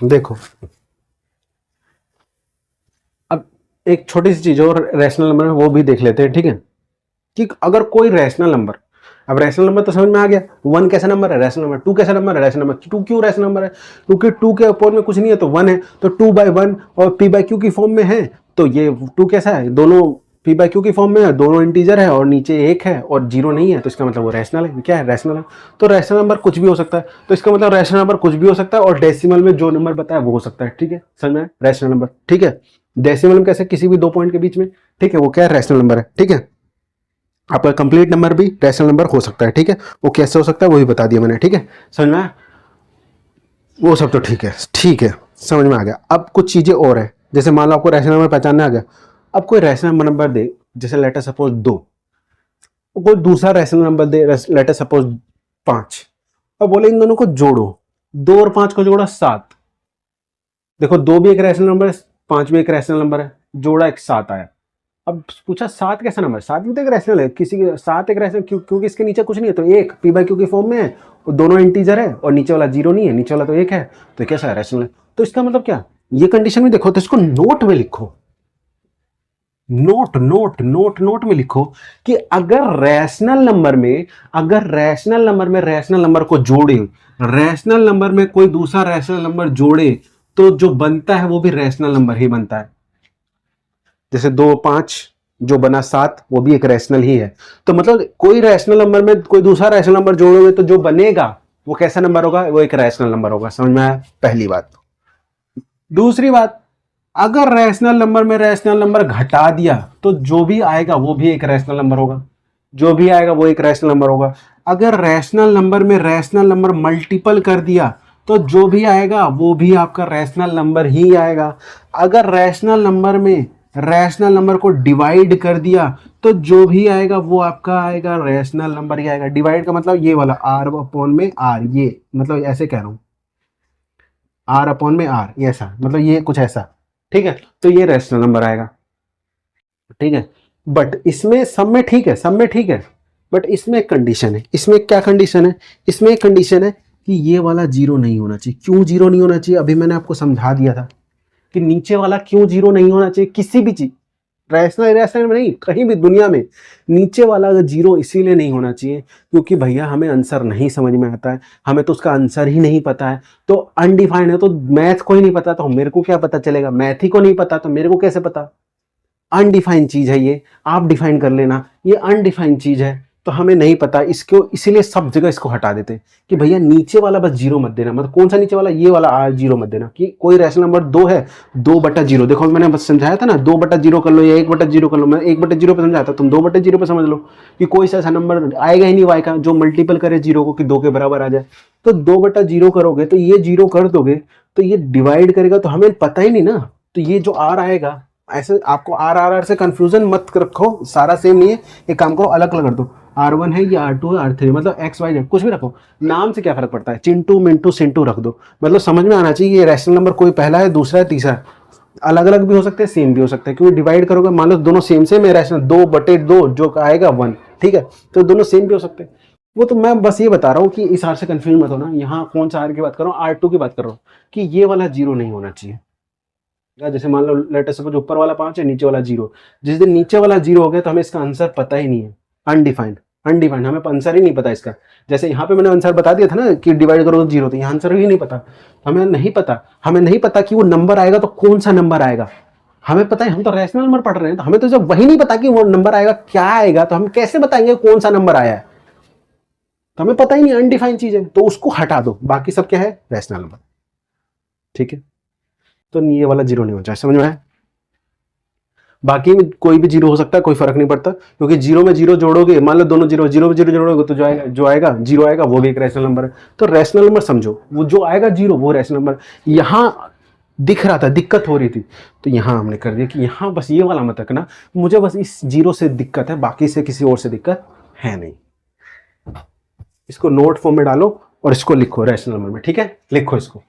देखो, अब एक छोटी सी चीज और रैशनल नंबर में वो भी देख लेते हैं, ठीक है? कि अगर कोई रैशनल नंबर, अब रैशनल नंबर तो समझ में आ गया, वन कैसा नंबर है, रैशनल नंबर। टू कैसा नंबर है, रैशनल नंबर। टू क्यों रैशनल नंबर है? क्योंकि टू के ऊपर में कुछ नहीं है तो वन है, तो टू बाई वन और पी बाई क्यू की फॉर्म में है, तो ये टू कैसा है, दोनों पी बाई क्यू की फॉर्म में है, दोनों इंटीजर है और नीचे एक है और जीरो नहीं है, तो इसका मतलब वो रैशनल है। क्या है? रैशनल है। तो रैशनल नंबर कुछ भी हो सकता है, तो इसका मतलब रैशनल नंबर कुछ भी हो सकता है और डेसिमल में जो नंबर बताया वो हो सकता है, ठीक है? समझ में? रैशनल नंबर, ठीक है? डेसिमल में कैसे, किसी भी दो पॉइंट के बीच में, ठीक है? वो क्या है? रैशनल नंबर है, ठीक है? आपका कंप्लीट नंबर भी रैशनल नंबर हो सकता है, ठीक है? वो कैसे हो सकता है वो भी बता दिया मैंने, ठीक है? समझ में आया? वो सब तो ठीक है, ठीक है, समझ में आ गया। अब कुछ चीजें और है, जैसे मान लो आपको रैशनल नंबर पहचानने आ गया। अब कोई रैशनल नंबर दे, जैसे लेटर सपोज दो, कोई दूसरा रैशनल नंबर दे, लेटर सपोज पांच, और बोले इन दोनों को जोड़ो, दो और पांच को जोड़ा सात। देखो, दो भी एक रैशनल नंबर है, पांच भी एक रैशनल नंबर है, जोड़ा एक सात आया। अब पूछा सात कैसा नंबर? सात भी तो एक रैशनल है, किसी के सात एक रैशनल क्योंकि इसके नीचे कुछ नहीं है, तो एक पी बाई क्यू की फॉर्म में है, और दोनों इंटीजर है और नीचे वाला जीरो नहीं है, नीचे वाला तो एक है, तो कैसा है? रैशनल है। तो इसका मतलब क्या, ये कंडीशन में देखो तो इसको नोट में लिखो, नोट नोट नोट नोट में लिखो कि अगर रैशनल नंबर में, अगर रैशनल नंबर में रैशनल नंबर को जोड़े, रैशनल नंबर में कोई दूसरा रैशनल नंबर जोड़े, तो जो बनता है वो भी रैशनल नंबर ही बनता है। जैसे दो पांच जो बना सात, वो भी एक रैशनल ही है। तो मतलब कोई रैशनल नंबर में कोई दूसरा रैशनल नंबर जोड़ोगे तो जो बनेगा वो कैसा नंबर होगा? वो एक रैशनल नंबर होगा। समझ में आया? पहली बात। दूसरी बात, अगर रैशनल नंबर में रैशनल नंबर घटा दिया तो जो भी आएगा वो भी एक रैशनल नंबर होगा, जो भी आएगा वो एक रैशनल नंबर होगा। अगर रैशनल नंबर में रैशनल नंबर मल्टीपल कर दिया तो जो भी आएगा वो भी आपका रैशनल नंबर ही आएगा। अगर रैशनल नंबर में रैशनल नंबर को डिवाइड कर दिया तो जो भी आएगा वो आपका आएगा रैशनल नंबर ही आएगा। डिवाइड का मतलब ये वाला आर अपॉन में आर, ये मतलब ऐसे कह रहा हूं, आर अपॉन में आर, ये ऐसा मतलब ये कुछ ऐसा, ठीक है? तो ये रैशनल नंबर आएगा, ठीक है? बट इसमें सब में ठीक है, सब में ठीक है, बट इसमें एक कंडीशन है। इसमें क्या कंडीशन है? इसमें एक कंडीशन है कि ये वाला जीरो नहीं होना चाहिए। क्यों जीरो नहीं होना चाहिए? अभी मैंने आपको समझा दिया था कि नीचे वाला क्यों जीरो नहीं होना चाहिए। किसी भी चीज, रैशनल इरेशनल में नहीं, कहीं भी दुनिया में नीचे वाला अगर जीरो इसीलिए नहीं होना चाहिए क्योंकि भैया हमें आंसर नहीं समझ में आता है, हमें तो उसका आंसर ही नहीं पता है, तो अनडिफाइंड है, तो मैथ को ही नहीं पता तो मेरे को क्या पता चलेगा? मैथ ही को नहीं पता तो मेरे को कैसे पता? अनडिफाइंड चीज है ये, आप डिफाइन कर लेना, ये अनडिफाइंड चीज है तो हमें नहीं पता इसको, इसीलिए सब जगह इसको हटा देते हैं कि भैया नीचे वाला बस जीरो मत देना। मतलब कौन सा नीचे वाला? ये वाला आर जीरो मत देना। कि कोई रैशनल नंबर दो है, दो बटा जीरो, देखो मैंने बस समझाया था ना, दो बटा जीरो कर लो या एक बटा जीरो कर लो। मैं एक बटा जीरो पे समझाया था, तुम दो बटा जीरो पे समझ लो कि कोई सा ऐसा नंबर आएगा ही नहीं वाई का जो मल्टीपल करे जीरो को कि दो के बराबर आ जाए। तो दो बटा जीरो करोगे तो ये जीरो कर दोगे तो ये डिवाइड करेगा तो हमें पता ही नहीं ना, तो ये जो आर आएगा, ऐसे आपको आर आर आर से कंफ्यूजन मत रखो, सारा सेम नहीं है। एक काम करो, अलग अलग कर दो, R1 है या R2 है, R3 मतलब एक्स वाई जेड कुछ भी रखो, नाम से क्या फर्क पड़ता है? चिंटू मिंटू सिंटू रख दो, मतलब समझ में आना चाहिए ये रैशनल नंबर कोई पहला है, दूसरा है, तीसरा है। अलग अलग भी हो सकते हैं, सेम भी हो सकते हैं, क्योंकि डिवाइड करोगे मान लो दोनों सेम सेम है, रैशनल दो बटे दो जो आएगा वन, ठीक है? तो दोनों सेम भी हो सकते हैं। वो तो मैं बस ये बता रहा हूँ कि इस आर से कंफ्यूज मत होना। यहाँ कौन सा आर की बात कर रहा हूँ? R2 की बात कर रहा हूँ कि ये वाला जीरो नहीं होना चाहिए। जैसे मान लो लेटर सपोज ऊपर वाला पांच है, नीचे वाला जीरो। जिस दिन नीचे वाला जीरो हो गया तो हमें इसका आंसर पता ही नहीं है, अनडिफाइंड, अनडिफाइंड, हमें आंसर ही नहीं पता इसका। जैसे यहाँ पे मैंने आंसर बता दिया था ना कि डिवाइड करो तो जीरो, तो यहाँ आंसर ही नहीं पता, हमें नहीं पता। हमें नहीं पता कि वो नंबर आएगा तो कौन सा नंबर आएगा। हमें पता है, हम तो रैशनल नंबर पढ़ रहे हैं, तो हमें तो जब वही नहीं पता कि वो नंबर आएगा क्या आएगा, तो हम कैसे बताएंगे कौन सा नंबर आया है? तो हमें पता ही नहीं, अनडिफाइंड चीज है, तो उसको हटा दो, बाकी सब क्या है? रैशनल नंबर, ठीक है? तो ये वाला जीरो नहीं हो जाए, समझ में आया? बाकी में कोई भी जीरो हो सकता है, कोई फर्क नहीं पड़ता, क्योंकि जीरो में जीरो जोड़ोगे, मान लो दोनों जीरो, जीरो में जीरो जोड़ोगे तो जो आएगा जीरो आएगा, वो भी एक रैशनल नंबर है। तो रैशनल नंबर समझो, वो जो आएगा जीरो वो रैशनल नंबर। यहां दिख रहा था, दिक्कत हो रही थी, तो यहां हमने कर दिया कि यहां बस ये वाला मत रखना, मुझे बस इस जीरो से दिक्कत है, बाकी से किसी और से दिक्कत है नहीं। इसको नोट फॉर्म में डालो और इसको लिखो रैशनल नंबर में, ठीक है, लिखो इसको।